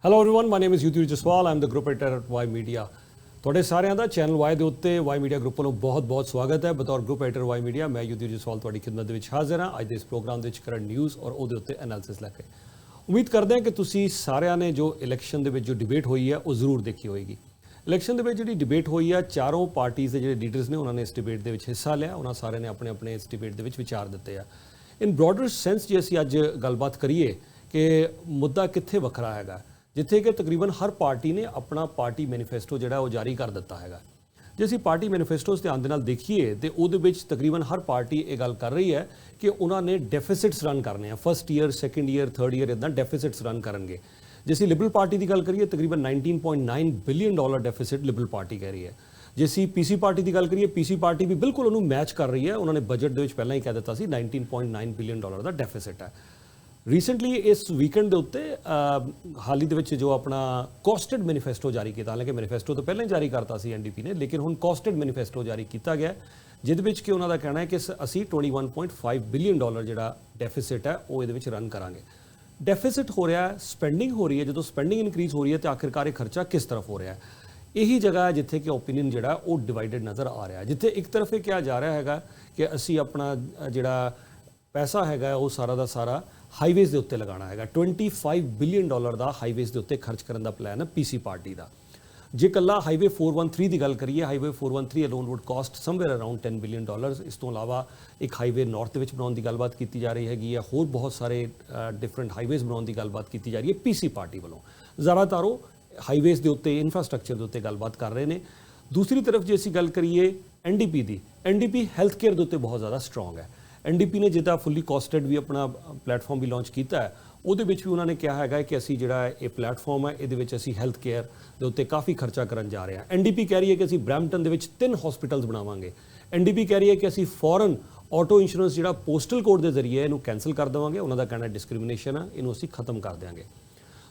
Hello everyone, my name is Jadoo Jaswal. I'm the group editor at Y Media. ਤੁਹਾਡੇ ਸਾਰਿਆਂ ਦਾ channel Y ਦੇ ਉੱਤੇ Y Media group ਵੱਲੋਂ ਬਹੁਤ-ਬਹੁਤ ਸਵਾਗਤ ਹੈ। ਬਤੌਰ ਗਰੁੱਪ ਐਡੀਟਰ Y Media ਮੈਂ ਜਦੂ ਜਸਵਾਲ ਤੁਹਾਡੀ ਖਿਦਮਤ ਦੇ ਵਿੱਚ ਹਾਜ਼ਰ ਹਾਂ ਅੱਜ ਦੇ ਇਸ ਪ੍ਰੋਗਰਾਮ ਦੇ ਵਿੱਚ ਕਰੰਟ ਨਿਊਜ਼ ਔਰ ਉਹਦੇ ਉੱਤੇ ਐਨਾਲਿਸਿਸ ਲੈ ਕੇ। ਉਮੀਦ ਕਰਦੇ ਹਾਂ ਕਿ ਤੁਸੀਂ ਸਾਰਿਆਂ ਨੇ ਜੋ ਇਲੈਕਸ਼ਨ ਦੇ ਵਿੱਚ ਜੋ ਡਿਬੇਟ ਹੋਈ ਹੈ ਉਹ ਜ਼ਰੂਰ ਦੇਖੀ ਹੋਏਗੀ। ਇਲੈਕਸ਼ਨ ਦੇ ਵਿੱਚ ਜਿਹੜੀ ਡਿਬੇਟ ਹੋਈ ਹੈ ਚਾਰੋਂ ਪਾਰਟੀਆਂ ਦੇ ਜਿਹੜੇ ਲੀਡਰਸ ਨੇ ਉਹਨਾਂ ਨੇ ਇਸ ਡਿਬੇਟ ਦੇ ਵਿੱਚ ਹਿੱਸਾ ਲਿਆ। ਉਹਨਾਂ ਸਾਰਿਆਂ ਨੇ ਆਪਣੇ ਇਸ ਡਿਬੇਟ ਦੇ ਵਿੱਚ ਵਿਚਾਰ ਦਿੱਤੇ ਆ। ਇਨ ਬ੍ਰੌਡਰ ਸੈਂਸ ਜੇ ਅਸੀਂ ਅੱਜ ਗੱਲਬਾਤ ਕਰੀਏ ਕਿ ਮੁੱਦਾ ਕਿੱਥੇ ਵੱਖਰਾ ਹੈਗਾ, ਜਿੱਥੇ ਕਿ ਤਕਰੀਬਨ ਹਰ ਪਾਰਟੀ ਨੇ ਆਪਣਾ ਪਾਰਟੀ ਮੈਨੀਫੈਸਟੋ ਜਿਹੜਾ ਉਹ ਜਾਰੀ ਕਰ ਦਿੱਤਾ ਹੈਗਾ। ਜੇ ਅਸੀਂ ਪਾਰਟੀ ਮੈਨੀਫੈਸਟੋਸ ਧਿਆਨ ਦੇ ਨਾਲ ਦੇਖੀਏ ਤੇ ਉਹਦੇ ਵਿੱਚ ਤਕਰੀਬਨ ਹਰ ਪਾਰਟੀ ਇਹ ਗੱਲ ਕਰ ਰਹੀ ਹੈ ਕਿ ਉਹਨਾਂ ਨੇ ਡੈਫਿਸਿਟਸ ਰਨ ਕਰਨੇ ਆ। First year, second year, third year ਇਦਾਂ ਡੈਫਿਸਿਟਸ ਰਨ ਕਰਨਗੇ। ਜੇ ਅਸੀਂ ਲਿਬਰਲ ਪਾਰਟੀ ਦੀ ਗੱਲ ਕਰੀਏ ਤਕਰੀਬਨ $19.9 ਬਿਲੀਅਨ ਡੈਫਿਸਿਟ ਲਿਬਰਲ ਪਾਰਟੀ ਕਹਿ ਰਹੀ ਹੈ। ਜੇ ਅਸੀਂ ਪੀਸੀ ਪਾਰਟੀ ਦੀ ਗੱਲ ਕਰੀਏ ਪੀਸੀ ਪਾਰਟੀ ਵੀ ਬਿਲਕੁਲ ਉਹਨੂੰ ਮੈਚ ਕਰ ਰਹੀ ਹੈ। ਉਹਨਾਂ ਨੇ ਬਜਟ ਦੇ ਵਿੱਚ ਪਹਿਲਾਂ ਹੀ ਕਹਿ ਦਿੱਤਾ ਸੀ $19.9 ਬਿਲੀਅਨ ਦਾ ਡੈਫਿਸਿਟ ਹੈ। ਰੀਸੈਂਟਲੀ ਇਸ ਵੀਕਐਂਡ ਦੇ ਉੱਤੇ ਹਾਲ ਹੀ ਦੇ ਵਿੱਚ ਜੋ ਆਪਣਾ ਕੋਸਟਡ ਮੈਨੀਫੈਸਟੋ ਜਾਰੀ ਕੀਤਾ, ਹਾਲਾਂਕਿ ਮੈਨੀਫੈਸਟੋ ਤੋਂ ਪਹਿਲਾਂ ਹੀ ਜਾਰੀ ਕਰਤਾ ਸੀ ਐਨਡੀਪੀ ਨੇ, ਲੇਕਿਨ ਹੁਣ ਕੋਸਟਡ ਮੈਨੀਫੈਸਟੋ ਜਾਰੀ ਕੀਤਾ ਗਿਆ ਜਿਹਦੇ ਵਿੱਚ ਕਿ ਉਹਨਾਂ ਦਾ ਕਹਿਣਾ ਹੈ ਕਿ ਅਸੀਂ $21.5 ਬਿਲੀਅਨ ਜਿਹੜਾ ਡੈਫਿਸਿਟ ਹੈ ਉਹ ਇਹਦੇ ਵਿੱਚ ਰਨ ਕਰਾਂਗੇ। ਡੈਫਿਸਿਟ ਹੋ ਰਿਹਾ ਹੈ, ਸਪੈਂਡਿੰਗ ਹੋ ਰਹੀ ਹੈ। ਜਦੋਂ ਸਪੈਂਡਿੰਗ ਇਨਕਰੀਜ਼ ਹੋ ਰਹੀ ਹੈ ਤਾਂ ਆਖਿਰਕਾਰ ਇਹ ਖਰਚਾ ਕਿਸ ਤਰਫ ਹੋ ਰਿਹਾ ਹੈ, ਇਹੀ ਜਗ੍ਹਾ ਹੈ ਜਿੱਥੇ ਕਿ ਓਪੀਨੀਅਨ ਜਿਹੜਾ ਉਹ ਡਿਵਾਈਡਡ ਨਜ਼ਰ ਆ ਰਿਹਾ ਹੈ। ਜਿੱਥੇ ਇੱਕ ਤਰਫ ਇਹ ਕਿਹਾ ਜਾ ਰਿਹਾ ਹੈਗਾ ਕਿ ਅਸੀਂ ਆਪਣਾ ਜਿਹੜਾ ਪੈਸਾ ਹੈਗਾ ਉਹ ਸਾਰਾ ਦਾ ਸਾਰਾ ਹਾਈਵੇਜ਼ ਦੇ ਉੱਤੇ ਲਗਾਉਣਾ ਹੈਗਾ। $25 ਬਿਲੀਅਨ ਦਾ ਹਾਈਵੇਜ਼ ਦੇ ਉੱਤੇ ਖਰਚ ਕਰਨ ਦਾ ਪਲਾਨ ਹੈ ਪੀਸੀ ਪਾਰਟੀ ਦਾ। ਜੇ ਕੱਲਾ ਹਾਈਵੇ 413 ਦੀ ਗੱਲ ਕਰੀਏ, highway 413 alone would cost somewhere around $10 billion. ਇਸ ਤੋਂ ਇਲਾਵਾ ਇੱਕ ਹਾਈਵੇ ਨਾਰਥ ਦੇ ਵਿੱਚ ਬਣਾਉਣ ਦੀ ਗੱਲਬਾਤ ਕੀਤੀ ਜਾ ਰਹੀ ਹੈਗੀ ਹੈ। ਹੋਰ ਬਹੁਤ ਸਾਰੇ ਡਿਫਰੈਂਟ ਹਾਈਵੇਜ਼ ਬਣਾਉਣ ਦੀ ਗੱਲਬਾਤ ਕੀਤੀ ਜਾ ਰਹੀ ਹੈ ਪੀਸੀ ਪਾਰਟੀ ਵੱਲੋਂ। ਜ਼ਿਆਦਾਤਰ ਉਹ ਹਾਈਵੇਜ਼ ਦੇ ਉੱਤੇ, ਇਨਫਰਾਸਟ੍ਰਕਚਰ ਦੇ ਉੱਤੇ ਗੱਲਬਾਤ ਕਰ ਰਹੇ ਨੇ। ਦੂਸਰੀ ਤਰਫ ਜੇ ਅਸੀਂ ਗੱਲ ਕਰੀਏ ਐਨਡੀਪੀ ਦੀ, ਐਨਡੀਪੀ ਹੈਲਥ ਕੇਅਰ ਦੇ ਉੱਤੇ ਬਹੁਤ ਜ਼ਿਆਦਾ ਸਟਰੋਂਗ ਹੈ। ਐਨਡੀਪੀ ਨੇ ਜਿੱਦਾਂ ਫੁੱਲੀ ਕਾਸਟਡ ਵੀ ਆਪਣਾ ਪਲੇਟਫਾਰਮ ਵੀ ਲਾਂਚ ਕੀਤਾ ਹੈ, ਉਹਦੇ ਵਿੱਚ ਵੀ ਉਹਨਾਂ ਨੇ ਕਿਹਾ ਹੈਗਾ ਕਿ ਅਸੀਂ ਜਿਹੜਾ ਇਹ ਪਲੇਟਫਾਰਮ ਹੈ ਇਹਦੇ ਵਿੱਚ ਅਸੀਂ ਹੈਲਥ ਕੇਅਰ ਦੇ ਉੱਤੇ ਕਾਫੀ ਖਰਚਾ ਕਰਨ ਜਾ ਰਹੇ ਹਾਂ। ਐਨਡੀਪੀ ਕਹਿ ਰਹੀ ਹੈ ਕਿ ਅਸੀਂ ਬਰੈਂਪਟਨ ਦੇ ਵਿੱਚ 3 ਹਸਪੀਟਲਸ ਬਣਾਵਾਂਗੇ। ਐਨਡੀਪੀ ਕਹਿ ਰਹੀ ਹੈ ਕਿ ਅਸੀਂ ਫੋਰਨ ਆਟੋ ਇੰਸ਼ੋਰੈਂਸ ਜਿਹੜਾ ਪੋਸਟਲ ਕੋਡ ਦੇ ਜ਼ਰੀਏ ਇਹਨੂੰ ਕੈਂਸਲ ਕਰ ਦੇਵਾਂਗੇ। ਉਹਨਾਂ ਦਾ ਕਹਿਣਾ ਡਿਸਕ੍ਰਿਮੀਨੇਸ਼ਨ ਹੈ, ਇਹਨੂੰ ਅਸੀਂ ਖਤਮ ਕਰ ਦਿਆਂਗੇ।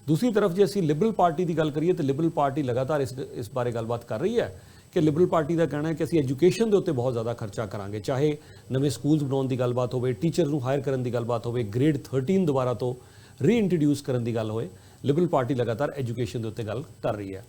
ਦੂਸਰੀ ਤਰਫ ਜੇ ਅਸੀਂ ਲਿਬਰਲ ਪਾਰਟੀ ਦੀ ਗੱਲ ਕਰੀਏ ਤਾਂ ਲਿਬਰਲ ਪਾਰਟੀ ਲਗਾਤਾਰ ਇਸ ਬਾਰੇ ਗੱਲਬਾਤ ਕਰ ਰਹੀ ਹੈ ਕਿ ਲਿਬਰਲ ਪਾਰਟੀ ਦਾ ਕਹਿਣਾ ਹੈ ਕਿ ਅਸੀਂ ਐਜੂਕੇਸ਼ਨ ਦੇ ਉੱਤੇ ਬਹੁਤ ਜ਼ਿਆਦਾ ਖਰਚਾ ਕਰਾਂਗੇ। ਚਾਹੇ ਨਵੇਂ ਸਕੂਲਸ ਬਣਾਉਣ ਦੀ ਗੱਲਬਾਤ ਹੋਵੇ, ਟੀਚਰ ਨੂੰ ਹਾਇਰ ਕਰਨ ਦੀ ਗੱਲਬਾਤ ਹੋਵੇ, ਗ੍ਰੇਡ 13 ਦੁਬਾਰਾ ਤੋਂ ਰੀਇੰਟਰੋਡਿਊਸ ਕਰਨ ਦੀ ਗੱਲ ਹੋਏ, ਲਿਬਰਲ ਪਾਰਟੀ ਲਗਾਤਾਰ ਐਜੂਕੇਸ਼ਨ ਦੇ ਉੱਤੇ ਗੱਲ ਕਰ ਰਹੀ ਹੈ।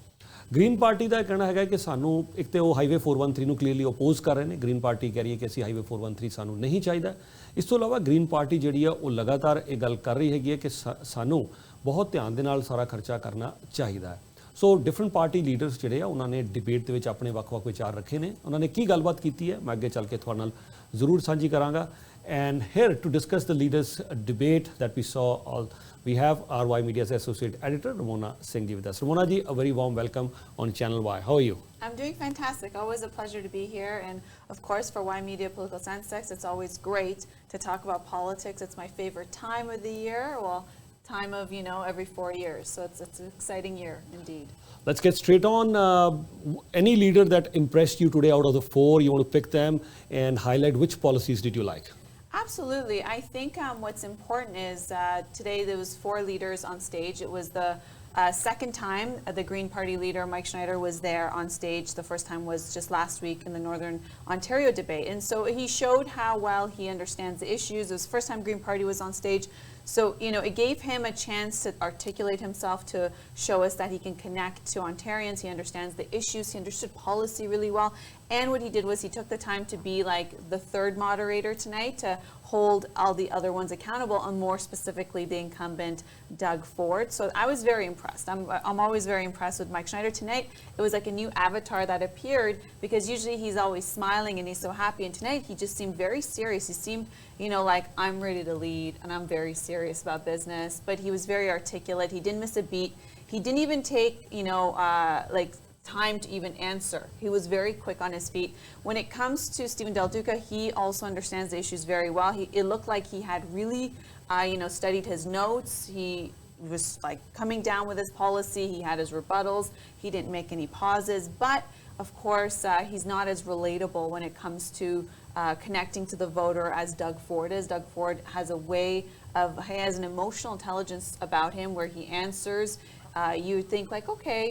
ਗ੍ਰੀਨ ਪਾਰਟੀ ਦਾ ਕਹਿਣਾ ਹੈਗਾ ਕਿ ਸਾਨੂੰ ਇੱਕ ਤੇ ਉਹ ਹਾਈਵੇ 413 ਨੂੰ ਕਲੀਅਰਲੀ ਓਪੋਜ਼ ਕਰ ਰਹੇ ਨੇ। ਗ੍ਰੀਨ ਪਾਰਟੀ ਕਹਿ ਰਹੀ ਹੈ ਕਿ ਅਸੀਂ ਹਾਈਵੇ 413 ਸਾਨੂੰ ਨਹੀਂ ਚਾਹੀਦਾ। ਇਸ ਤੋਂ ਇਲਾਵਾ ਗ੍ਰੀਨ ਪਾਰਟੀ ਜਿਹੜੀ ਆ ਉਹ ਲਗਾਤਾਰ ਇਹ ਗੱਲ ਕਰ ਰਹੀ ਹੈਗੀ ਹੈ ਕਿ ਸਾਨੂੰ ਬਹੁਤ ਧਿਆਨ ਦੇ ਨਾਲ ਸਾਰਾ ਖਰਚਾ ਕਰਨਾ ਚਾਹੀਦਾ ਹੈ। ਸੋ ਡਿਫਰੈਂਟ ਪਾਰਟੀ ਲੀਡਰਸ ਜਿਹੜੇ ਆ ਉਹਨਾਂ ਨੇ ਡਿਬੇਟ ਦੇ ਵਿੱਚ ਆਪਣੇ ਵੱਖ-ਵੱਖ ਵਿਚਾਰ ਰੱਖੇ ਨੇ। ਉਹਨਾਂ ਨੇ ਕੀ ਗੱਲਬਾਤ ਕੀਤੀ ਹੈ ਮੈਂ ਅੱਗੇ ਚੱਲ ਕੇ ਤੁਹਾਡੇ ਨਾਲ ਜ਼ਰੂਰ ਸਾਂਝੀ ਕਰਾਂਗਾ। And here to discuss the leaders debate that we saw we have our Y Media's associate editor Ramona Singh ji with us. Ramona ji, a very warm welcome on Channel Y. How are you? I'm doing fantastic. Always a pleasure to be here. And of course for Y Media Political Sensex, it's always great to talk about politics. It's my favorite time of the year. Well, time of, every 4 years. So it's an exciting year indeed. Let's get straight on. Any leader that impressed you today out of the 4, you want to pick them and highlight which policies did you like? Absolutely. I think what's important is today there was 4 leaders on stage. It was the second time the Green Party leader, Mike Schneider, was there on stage. The first time was just last week in the Northern Ontario debate. And so he showed how well he understands the issues. It was the first time Green Party was on stage. So, it gave him a chance to articulate himself, to show us that he can connect to Ontarians. He understands the issues. He understood policy really well. And what he did was he took the time to be like the third moderator tonight, to hold all the other ones accountable, and more specifically the incumbent Doug Ford. So I was very impressed. I'm always very impressed with Mike Schneider. Tonight it was like a new avatar that appeared, because usually he's always smiling and he's so happy, and tonight he just seemed very serious. He seemed like I'm ready to lead and I'm very serious about business. But he was very articulate. He didn't miss a beat. He didn't even take like time to even answer. He was very quick on his feet. When it comes to Stephen Del Duca, he also understands the issues very well. It looked like he had really studied his notes. He was like coming down with his policy. He had his rebuttals. He didn't make any pauses. But of course, he's not as relatable when it comes to connecting to the voter as Doug Ford is. Doug Ford has a way he has an emotional intelligence about him where he answers. You think like, okay,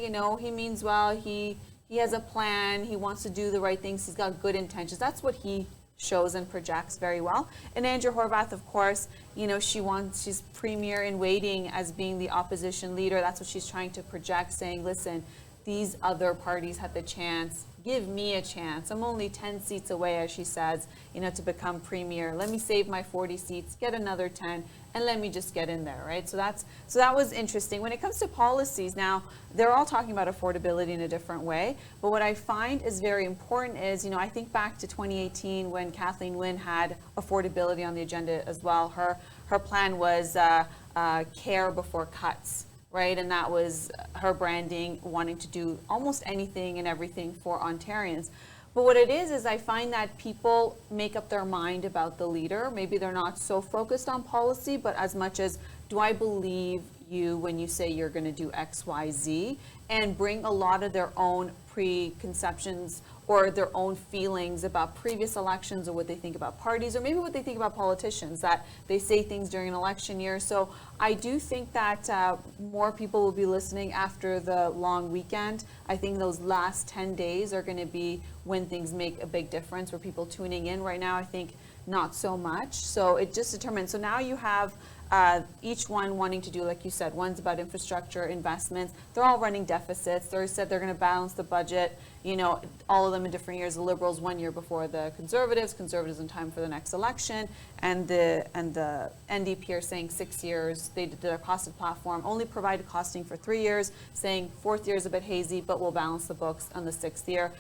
he means well, he has a plan, he wants to do the right things, he's got good intentions. That's what he shows and projects very well. And Andrea Horwath, of course, you know, she's premier in waiting as being the opposition leader. That's what she's trying to project, saying, listen, these other parties had the chance. Give me a chance. I'm only 10 seats away, as she says, you know, to become premier. Let me save my 40 seats, get another 10, and let me just get in there, right? So that was interesting. When it comes to policies, now they're all talking about affordability in a different way. But what I find is very important is, you know, I think back to 2018 when Kathleen Wynne had affordability on the agenda as well. Her plan was care before cuts. Right, and that was her branding, wanting to do almost anything and everything for Ontarians. But what it is I find that people make up their mind about the leader. Maybe they're not so focused on policy, but as much as, do I believe you when you say you're going to do X, Y, Z, and bring a lot of their own preconceptions or their own feelings about previous elections or what they think about parties or maybe what they think about politicians, that they say things during an election year. So I do think that more people will be listening after the long weekend. I think those last 10 days are going to be when things make a big difference, where people tuning in. Right now, I think not so much. So it just determines. So now you have each one wanting to do, like you said, one's about infrastructure, investments. They're all running deficits. They said they're going to balance the budget, you know, all of them in different years. The Liberals 1 year before the Conservatives in time for the next election, and the NDP are saying 6 years. They did their costed platform, only provided costing for 3 years, saying fourth year is a bit hazy, but we'll balance the books on the 6th year.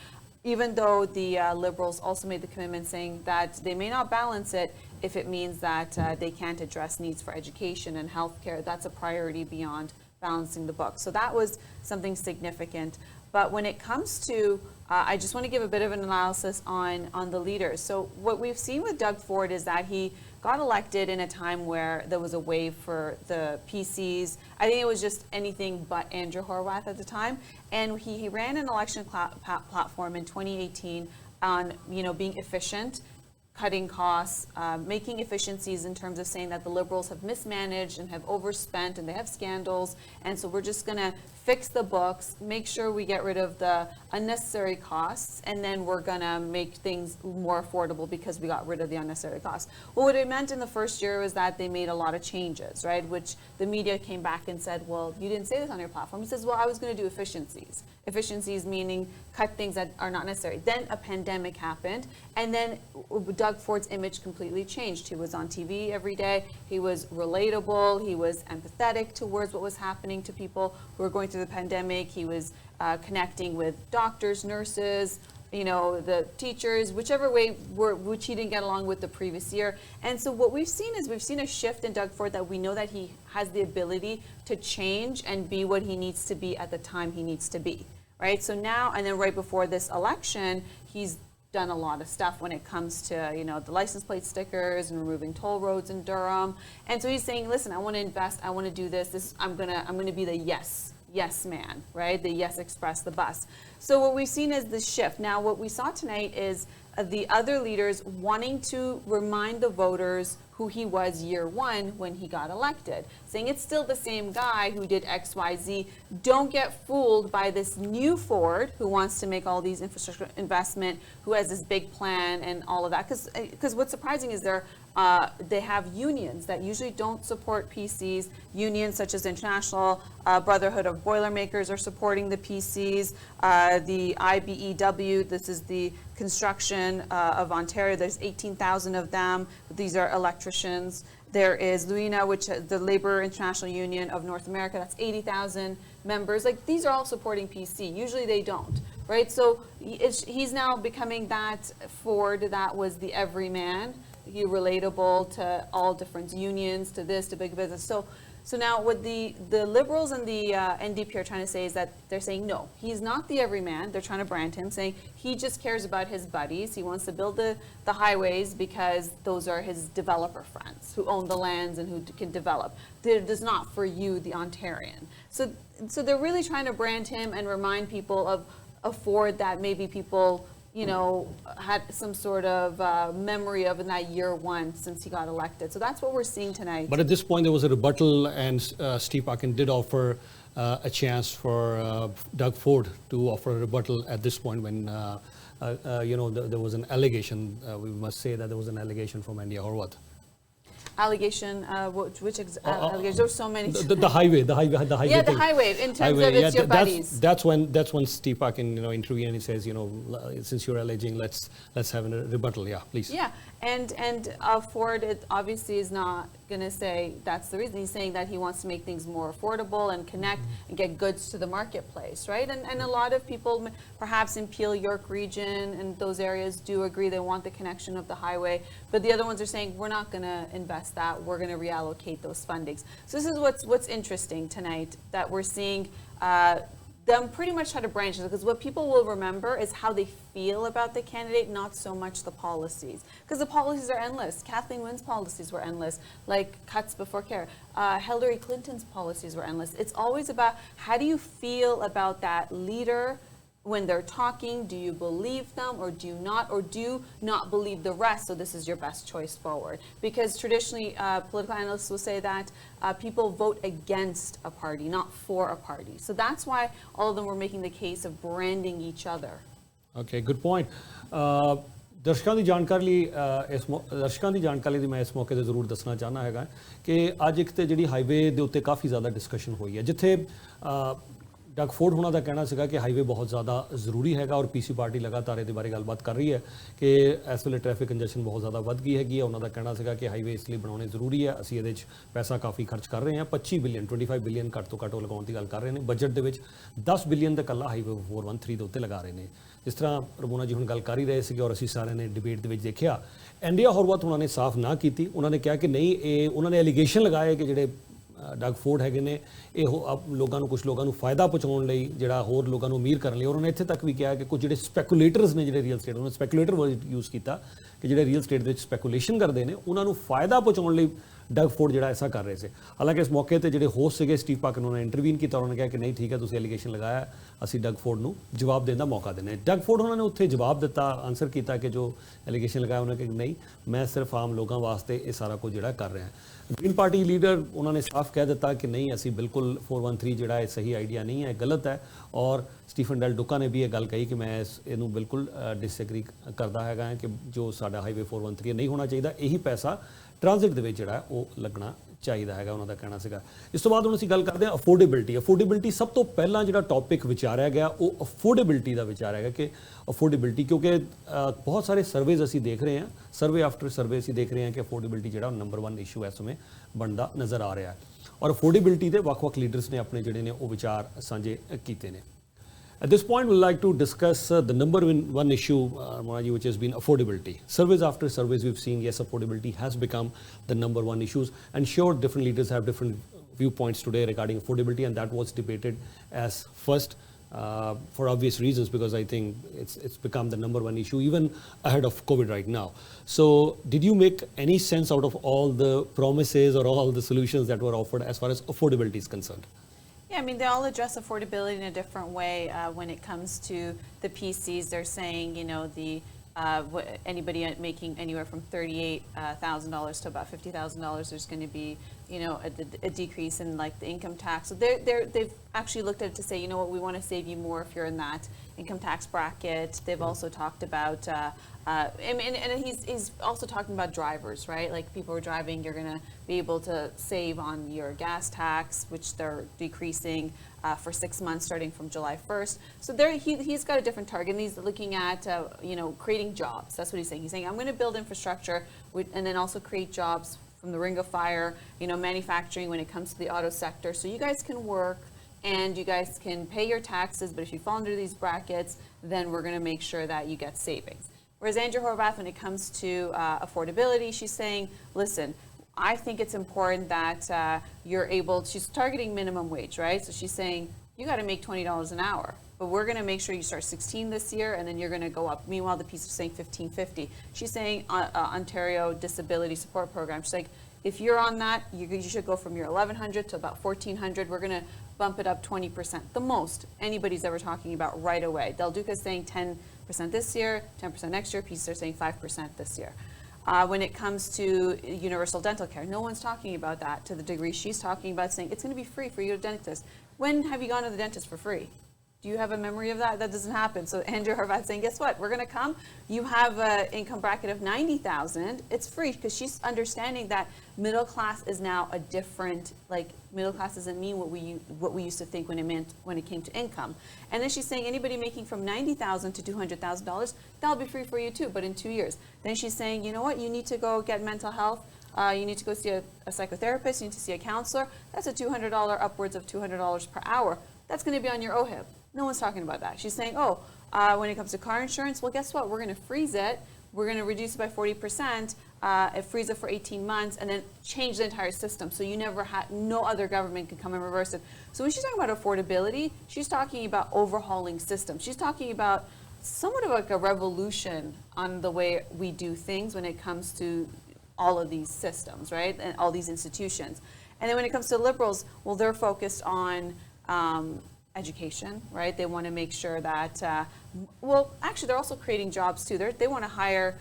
Even though the Liberals also made the commitment saying that they may not balance it if it means that they can't address needs for education and healthcare. That's a priority beyond balancing the books. So that was something significant. But when it comes to, I just want to give a bit of an analysis on the leaders. So what we've seen with Doug Ford is that he got elected in a time where there was a wave for the PCs. I think it was just anything but Andrea Horwath at the time. And he ran an election platform in 2018 on, you know, being efficient, cutting costs, making efficiencies in terms of saying that the Liberals have mismanaged and have overspent and they have scandals. And so we're just going to fix the books, make sure we get rid of the unnecessary costs, and then we're going to make things more affordable because we got rid of the unnecessary costs. Well, what it meant in the first year was that they made a lot of changes, right? Which the media came back and said, well, you didn't say this on your platform. He says, well, I was going to do efficiencies. Efficiencies meaning cut things that are not necessary. Then a pandemic happened, and then Doug Ford's image completely changed. He was on TV every day. He was relatable. He was empathetic towards what was happening to people who were going through the pandemic. He was connecting with doctors, nurses, you know, the teachers, whichever way, which he didn't get along with the previous year. And so what we've seen is we've seen a shift in Doug Ford, that we know that he has the ability to change and be what he needs to be at the time he needs to be, right? So now, and then right before this election, he's done a lot of stuff when it comes to, you know, the license plate stickers and removing toll roads in Durham. And so he's saying, listen, I want to invest, I want to do this, I'm gonna be the yes man, right? The Yes Express, the bus. So what we've seen is the shift. Now, what we saw tonight is the other leaders wanting to remind the voters who he was year one when he got elected, saying it's still the same guy who did X, Y, Z. Don't get fooled by this new Ford who wants to make all these infrastructure investment, who has this big plan and all of that. Because what's surprising is they have unions that usually don't support PCs. Unions such as the International Brotherhood of Boilermakers are supporting the PCs. The IBEW, this is the construction of Ontario. There's 18,000 of them. These are electricians. There is LUINA, which is the Labor International Union of North America. That's 80,000 members. Like, these are all supporting PC. Usually they don't, right? So he's now becoming that Ford that was the everyman. He relatable to all different unions, to this, to big business. So now what the Liberals and the NDP are trying to say is that they're saying, no, he's not the everyman. They're trying to brand him, saying he just cares about his buddies. He wants to build the highways because those are his developer friends who own the lands and who can develop. It is not for you, the Ontarian. So they're really trying to brand him and remind people of a Ford that maybe people, you know, had some sort of memory of in that year one since he got elected. So that's what we're seeing tonight. But at this point, there was a rebuttal, and Steve Parkin did offer a chance for Doug Ford to offer a rebuttal at this point when there was an allegation. We must say that there was an allegation from India Horwath. Allegation, which allegation? There's so many. The highway. Yeah, the highway. In terms of it's your buddies. That's when Steve Parkin intervene and he says, since you're alleging, let's have a rebuttal. Yeah, please. Yeah, and Ford it obviously is not going to say that's the reason. He's saying that he wants to make things more affordable and connect and get goods to the marketplace, right? And a lot of people, perhaps in Peel, York region and those areas, do agree they want the connection of the highway. But the other ones are saying we're not going to invest that. We're going to reallocate those fundings. So this is what's interesting tonight, that we're seeing them pretty much try to branch it, because what people will remember is how they feel about the candidate, not so much the policies. Because the policies are endless. Kathleen Wynne's policies were endless, like cuts before care. Hillary Clinton's policies were endless. It's always about how do you feel about that leader when they're talking. Do you believe them or do you not, or do you not believe the rest, so this is your best choice forward? Because traditionally, political analysts will say that people vote against a party, not for a party. So that's why all of them were making the case of branding each other. Okay, good point. ਦਰਸ਼ਕਾਂ ਦੀ ਜਾਣਕਾਰੀ ਲਈ ਮੈਂ ਇਸ ਮੌਕੇ ਤੇ ਜ਼ਰੂਰ ਦੱਸਣਾ ਚਾਹਨਾ ਹੈਗਾ ਕਿ ਅੱਜ ਇੱਕ ਤੇ ਜਿਹੜੀ ਹਾਈਵੇ ਦੇ ਉੱਤੇ ਕਾਫੀ ਜ਼ਿਆਦਾ ਡਿਸਕਸ਼ਨ ਹੋਈ ਹੈ, ਜਿੱਥੇ ਡਗ ਫੋਰਡ ਹੋਣਾ ਦਾ ਕਹਿਣਾ ਸੀਗਾ ਕਿ ਹਾਈਵੇ ਬਹੁਤ ਜ਼ਿਆਦਾ ਜ਼ਰੂਰੀ ਹੈਗਾ ਔਰ ਪੀਸੀ ਪਾਰਟੀ ਲਗਾਤਾਰ ਇਹਦੇ ਬਾਰੇ ਗੱਲਬਾਤ ਕਰ ਰਹੀ ਹੈ ਕਿ ਇਸ ਵੇਲੇ ਟ੍ਰੈਫਿਕ ਕੰਜੈਸ਼ਨ ਬਹੁਤ ਜ਼ਿਆਦਾ ਵੱਧ ਗਈ ਹੈਗੀ ਹੈ। ਉਹਨਾਂ ਦਾ ਕਹਿਣਾ ਸੀਗਾ ਕਿ ਹਾਈਵੇ ਇਸ ਲਈ ਬਣਾਉਣੇ ਜ਼ਰੂਰੀ ਹੈ, ਅਸੀਂ ਇਹਦੇ 'ਚ ਪੈਸਾ ਕਾਫੀ ਖਰਚ ਕਰ ਰਹੇ ਹਾਂ, 25 ਬਿਲੀਅਨ ਘੱਟ ਤੋਂ ਘੱਟ ਲਗਾਉਣ ਦੀ ਗੱਲ ਕਰ ਰਹੇ ਨੇ। ਬਜਟ ਦੇ ਵਿੱਚ 10 ਬਿਲੀਅਨ ਦਾ ਇਕੱਲਾ ਹਾਈਵੇ 413 ਦੇ ਉੱਤੇ ਲਗਾ ਰਹੇ ਨੇ। ਜਿਸ ਤਰ੍ਹਾਂ ਰਮੋਨਾ ਜੀ ਹੁਣ ਗੱਲ ਕਰ ਹੀ ਰਹੇ ਸੀਗੇ ਔਰ ਅਸੀਂ ਸਾਰਿਆਂ ਨੇ ਡਿਬੇਟ ਦੇ ਵਿੱਚ ਦੇਖਿਆ, ਇੰਡੀਆ ਹੋਰਵਤ ਉਹਨਾਂ ਨੇ ਸਾਫ਼ ਨਾ ਕੀਤੀ। ਉਹਨਾਂ ਨੇ ਕਿਹਾ ਕਿ ਨਹੀਂ, ਇਹ ਉਹਨਾਂ ਨੇ ਐਲੀਗੇਸ਼ਨ ਲਗਾਏ ਕਿ ਜਿਹੜੇ ਡਗ ਫੋਰਡ ਹੈਗੇ ਨੇ ਇਹ ਲੋਕਾਂ ਨੂੰ, ਕੁਛ ਲੋਕਾਂ ਨੂੰ ਫਾਇਦਾ ਪਹੁੰਚਾਉਣ ਲਈ, ਜਿਹੜਾ ਹੋਰ ਲੋਕਾਂ ਨੂੰ ਅਮੀਰ ਕਰਨ ਲਈ। ਔਰ ਉਹਨੇ ਇੱਥੇ ਤੱਕ ਵੀ ਕਿਹਾ ਕਿ ਕੁਝ ਜਿਹੜੇ ਸਪੈਕੂਲੇਟਰਸ ਨੇ, ਜਿਹੜੇ ਰੀਅਲ ਸਟੇਟ, ਉਹਨਾਂ ਸਪੈਕੂਲੇਟਰ ਵਰਡ ਯੂਜ਼ ਕੀਤਾ ਕਿ ਜਿਹੜੇ ਰੀਅਲ ਸਟੇਟ ਦੇ ਵਿੱਚ ਸਪੈਕੂਲੇਸ਼ਨ ਕਰਦੇ ਨੇ ਉਹਨਾਂ ਨੂੰ ਫਾਇਦਾ ਪਹੁੰਚਾਉਣ ਲਈ ਡਗ ਫੋਰਡ ਜਿਹੜਾ ਐਸਾ ਕਰ ਰਹੇ ਸੀ। ਹਾਲਾਂਕਿ ਇਸ ਮੌਕੇ ਤੇ ਜਿਹੜੇ ਹੋਸਟ ਸੀਗੇ ਸਟੀਵ ਪਾਰਕਰ, ਉਹਨਾਂ ਨੇ ਇੰਟਰਵੀਨ ਕੀਤਾ, ਉਹਨਾਂ ਨੇ ਕਿਹਾ ਕਿ ਨਹੀਂ ਠੀਕ ਹੈ, ਤੁਸੀਂ ਐਲੀਗੇਸ਼ਨ ਲਗਾਇਆ, ਅਸੀਂ ਡਗ ਫੋਰਡ ਨੂੰ ਜਵਾਬ ਦੇਣ ਦਾ ਮੌਕਾ ਦਿੰਦੇ। ਡਗ ਫੋਰਡ ਉਹਨਾਂ ਨੇ ਉੱਥੇ ਜਵਾਬ ਦਿੱਤਾ, ਆਨਸਰ ਕੀਤਾ ਕਿ ਜੋ ਐਲੀਗੇਸ਼ਨ ਲਗਾਇਆ ਉਹਨਾਂ ਨੇ ਕਿ ਨਹੀਂ, ਮੈਂ ਸਿਰਫ ਆਮ ਲੋਕਾਂ ਵਾਸਤੇ ਇਹ ਸਾਰਾ ਕੁਝ ਜਿਹੜਾ ਕਰ ਰਿਹਾ। ਗ੍ਰੀਨ ਪਾਰਟੀ ਲੀਡਰ ਉਹਨਾਂ ਨੇ ਸਾਫ਼ ਕਹਿ ਦਿੱਤਾ ਕਿ ਨਹੀਂ, ਅਸੀਂ ਬਿਲਕੁਲ 413 ਜਿਹੜਾ ਇਹ ਸਹੀ ਆਈਡੀਆ ਨਹੀਂ ਹੈ, ਗਲਤ ਹੈ। ਔਰ ਸਟੀਫਨ ਡੈਲ ਡੁਕਾ ਨੇ ਵੀ ਇਹ ਗੱਲ ਕਹੀ ਕਿ ਮੈਂ ਇਹਨੂੰ ਬਿਲਕੁਲ ਡਿਸਐਗਰੀ ਕਰਦਾ ਹੈਗਾ ਕਿ ਜੋ ਸਾਡਾ ਹਾਈਵੇ 413 ਨਹੀਂ ਹੋਣਾ ਚਾਹੀਦਾ, ਇਹੀ ਪੈਸਾ ਟ੍ਰਾਂਜ਼ਿਟ ਦੇ ਵਿੱਚ ਜਿਹੜਾ ਉਹ ਲੱਗਣਾ ਚਾਹੀਦਾ ਹੈਗਾ, ਉਹਨਾਂ ਦਾ ਕਹਿਣਾ ਸੀਗਾ। ਇਸ ਤੋਂ ਬਾਅਦ ਹੁਣ ਅਸੀਂ ਗੱਲ ਕਰਦੇ ਹਾਂ ਅਫੋਰਡੇਬਿਲਟੀ। ਸਭ ਤੋਂ ਪਹਿਲਾਂ ਜਿਹੜਾ ਟੌਪਿਕ ਵਿਚਾਰਿਆ ਗਿਆ ਉਹ ਅਫੋਰਡੇਬਿਲਟੀ ਦਾ ਵਿਚਾਰਿਆ ਗਿਆ ਕਿ ਅਫੋਰਡੇਬਿਲਟੀ, ਕਿਉਂਕਿ ਬਹੁਤ ਸਾਰੇ ਸਰਵੇਜ਼ ਅਸੀਂ ਦੇਖ ਰਹੇ ਹਾਂ, ਸਰਵੇ ਆਫਟਰ ਸਰਵੇ ਅਸੀਂ ਦੇਖ ਰਹੇ ਹਾਂ ਕਿ ਅਫੋਰਡੇਬਿਲਟੀ ਜਿਹੜਾ ਨੰਬਰ 1 ਇਸ਼ੂ ਇਸ ਸਮੇਂ ਬਣਦਾ ਨਜ਼ਰ ਆ ਰਿਹਾ ਹੈ। ਔਰ ਅਫੋਰਡੇਬਿਲਟੀ ਦੇ ਵੱਖ-ਵੱਖ ਲੀਡਰਸ ਨੇ ਆਪਣੇ ਜਿਹੜੇ ਨੇ ਉਹ ਵਿਚਾਰ ਸਾਂਝੇ ਕੀਤੇ ਨੇ। At this point, we'd like to discuss the number one issue, which has been affordability. Surveys after surveys, we've seen, yes, affordability has become the number one issue. And sure, different leaders have different viewpoints today regarding affordability, and that was debated as first for obvious reasons, because I think it's become the number one issue, even ahead of COVID right now. So did you make any sense out of all the promises or all the solutions that were offered as far as affordability is concerned? Yeah, I mean, they all address affordability in a different way. When it comes to the PCs, they're saying, anybody making anywhere from $38,000 to about $50,000, there's going to be, a decrease in like the income tax. So they've actually looked at it to say, you know what, we want to save you more if you're in that income tax bracket. They've also talked about, and he's also talking about drivers, right? Like people who are driving, you're going to be able to save on your gas tax, which they're decreasing for 6 months starting from July 1st. So he's got a different target, and he's looking at, creating jobs. That's what he's saying. He's saying, I'm going to build infrastructure and then also create jobs from the ring of fire, manufacturing when it comes to the auto sector. So you guys can work and you guys can pay your taxes, but if you fall under these brackets, then we're going to make sure that you get savings. Whereas Andrea Horwath, when it comes to affordability, she's saying, listen, I think it's important that she's targeting minimum wage, right? So she's saying, you got to make $20 an hour, but we're going to make sure you start 16 this year, and then you're going to go up. Meanwhile, the piece is saying $15.50. She's saying Ontario Disability Support Program. She's like, if you're on that, you should go from your $1,100 to about $1,400. We're going to bump it up 20%, the most anybody's ever talking about right away. Del Duca's saying 10% this year, 10% next year. Pieces are saying 5% this year. When it comes to universal dental care, no one's talking about that to the degree she's talking about, saying it's going to be free for you to dentist. When have you gone to the dentist for free? Do you have a memory of that? That doesn't happen. So Andrew Horwath saying, guess what? We're going to come. You have an income bracket of 90,000. It's free, because she's understanding that middle class is now a different, like, middle class doesn't mean what we used to think when it came to income. And then she's saying anybody making from $90,000 to $200,000, that'll be free for you too, but in 2 years. Then she's saying, you know what? You need to go get mental health. You need to go see a psychotherapist. You need to see a counselor. That's a $200, upwards of $200 per hour. That's going to be on your OHIP. No one's talking about that. She's saying, when it comes to car insurance, well, guess what? We're going to freeze it. We're going to reduce it by 40%, freeze it for 18 months, and then change the entire system. So no other government can come and reverse it. So when she's talking about affordability, she's talking about overhauling systems. She's talking about somewhat of like a revolution on the way we do things when it comes to all of these systems, right? And all these institutions. And then when it comes to liberals, well, they're focused on education, right? They want to make sure that, actually they're also creating jobs too. They want to hire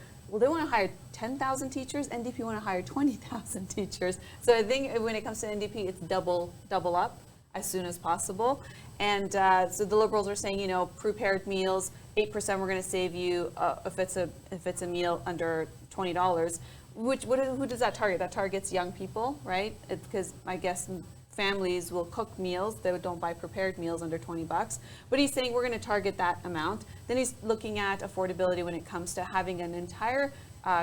10,000 teachers. NDP want to hire 20,000 teachers. So I think when it comes to NDP, it's double up as soon as possible. And so the liberals are saying, prepared meals, 8% we're going to save you if it's a meal under $20. Who does that target? That targets young people, right? Because I guess families will cook meals. They don't buy prepared meals under $20. But he's saying we're going to target that amount. Then he's looking at affordability when it comes to having an entire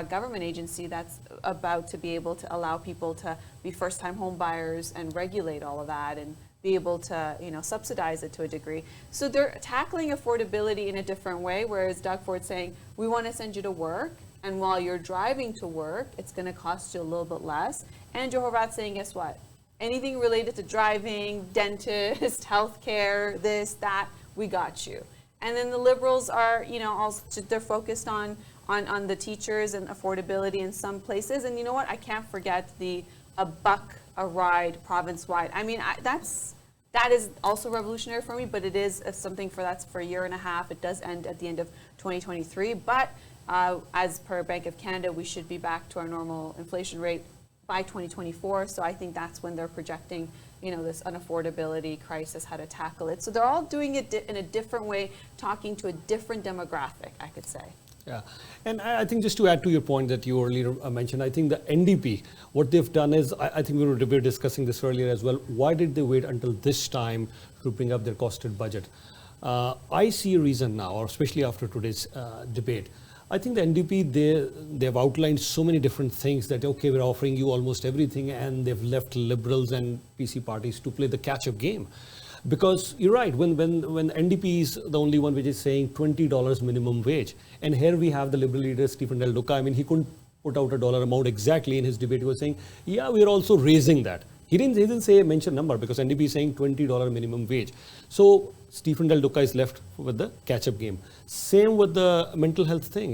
government agency that's about to be able to allow people to be first-time home buyers and regulate all of that and be able to, subsidize it to a degree. So they're tackling affordability in a different way, whereas Doug Ford's saying, we want to send you to work, and while you're driving to work, it's going to cost you a little bit less. And Joe Horwath saying, guess what? Anything related to driving, dentist, healthcare, this, that, we got you. And then the liberals are, also, they're focused on the teachers and affordability in some places. And you know what? I can't forget a buck a ride province-wide. I mean, that is also revolutionary for me, but it is something that's for a year and a half. It does end at the end of 2023. But as per Bank of Canada, we should be back to our normal inflation rate by 2024. So I think that's when they're projecting, this unaffordability crisis, how to tackle it. So they're all doing it in a different way, talking to a different demographic, I could say. Yeah, and I think just to add to your point that you earlier mentioned, I think the NDP, what they've done is, I think we were discussing this earlier as well, why did they wait until this time to bring up their costed budget? I see a reason now, or especially after today's debate. I think the NDP, they have outlined so many different things that, okay, we're offering you almost everything, and they've left Liberals and PC parties to play the catch-up game. Because you're right, when NDP is the only one which is saying $20 minimum wage, and here we have the Liberal leader, Stephen Del Duca, I mean, he couldn't put out a dollar amount exactly in his debate. He was saying, yeah, we are also raising that. He didn't say mention number, because NDP is saying $20 minimum wage. So Stephen Del Duca is left with the catch-up game. Same with the mental health thing,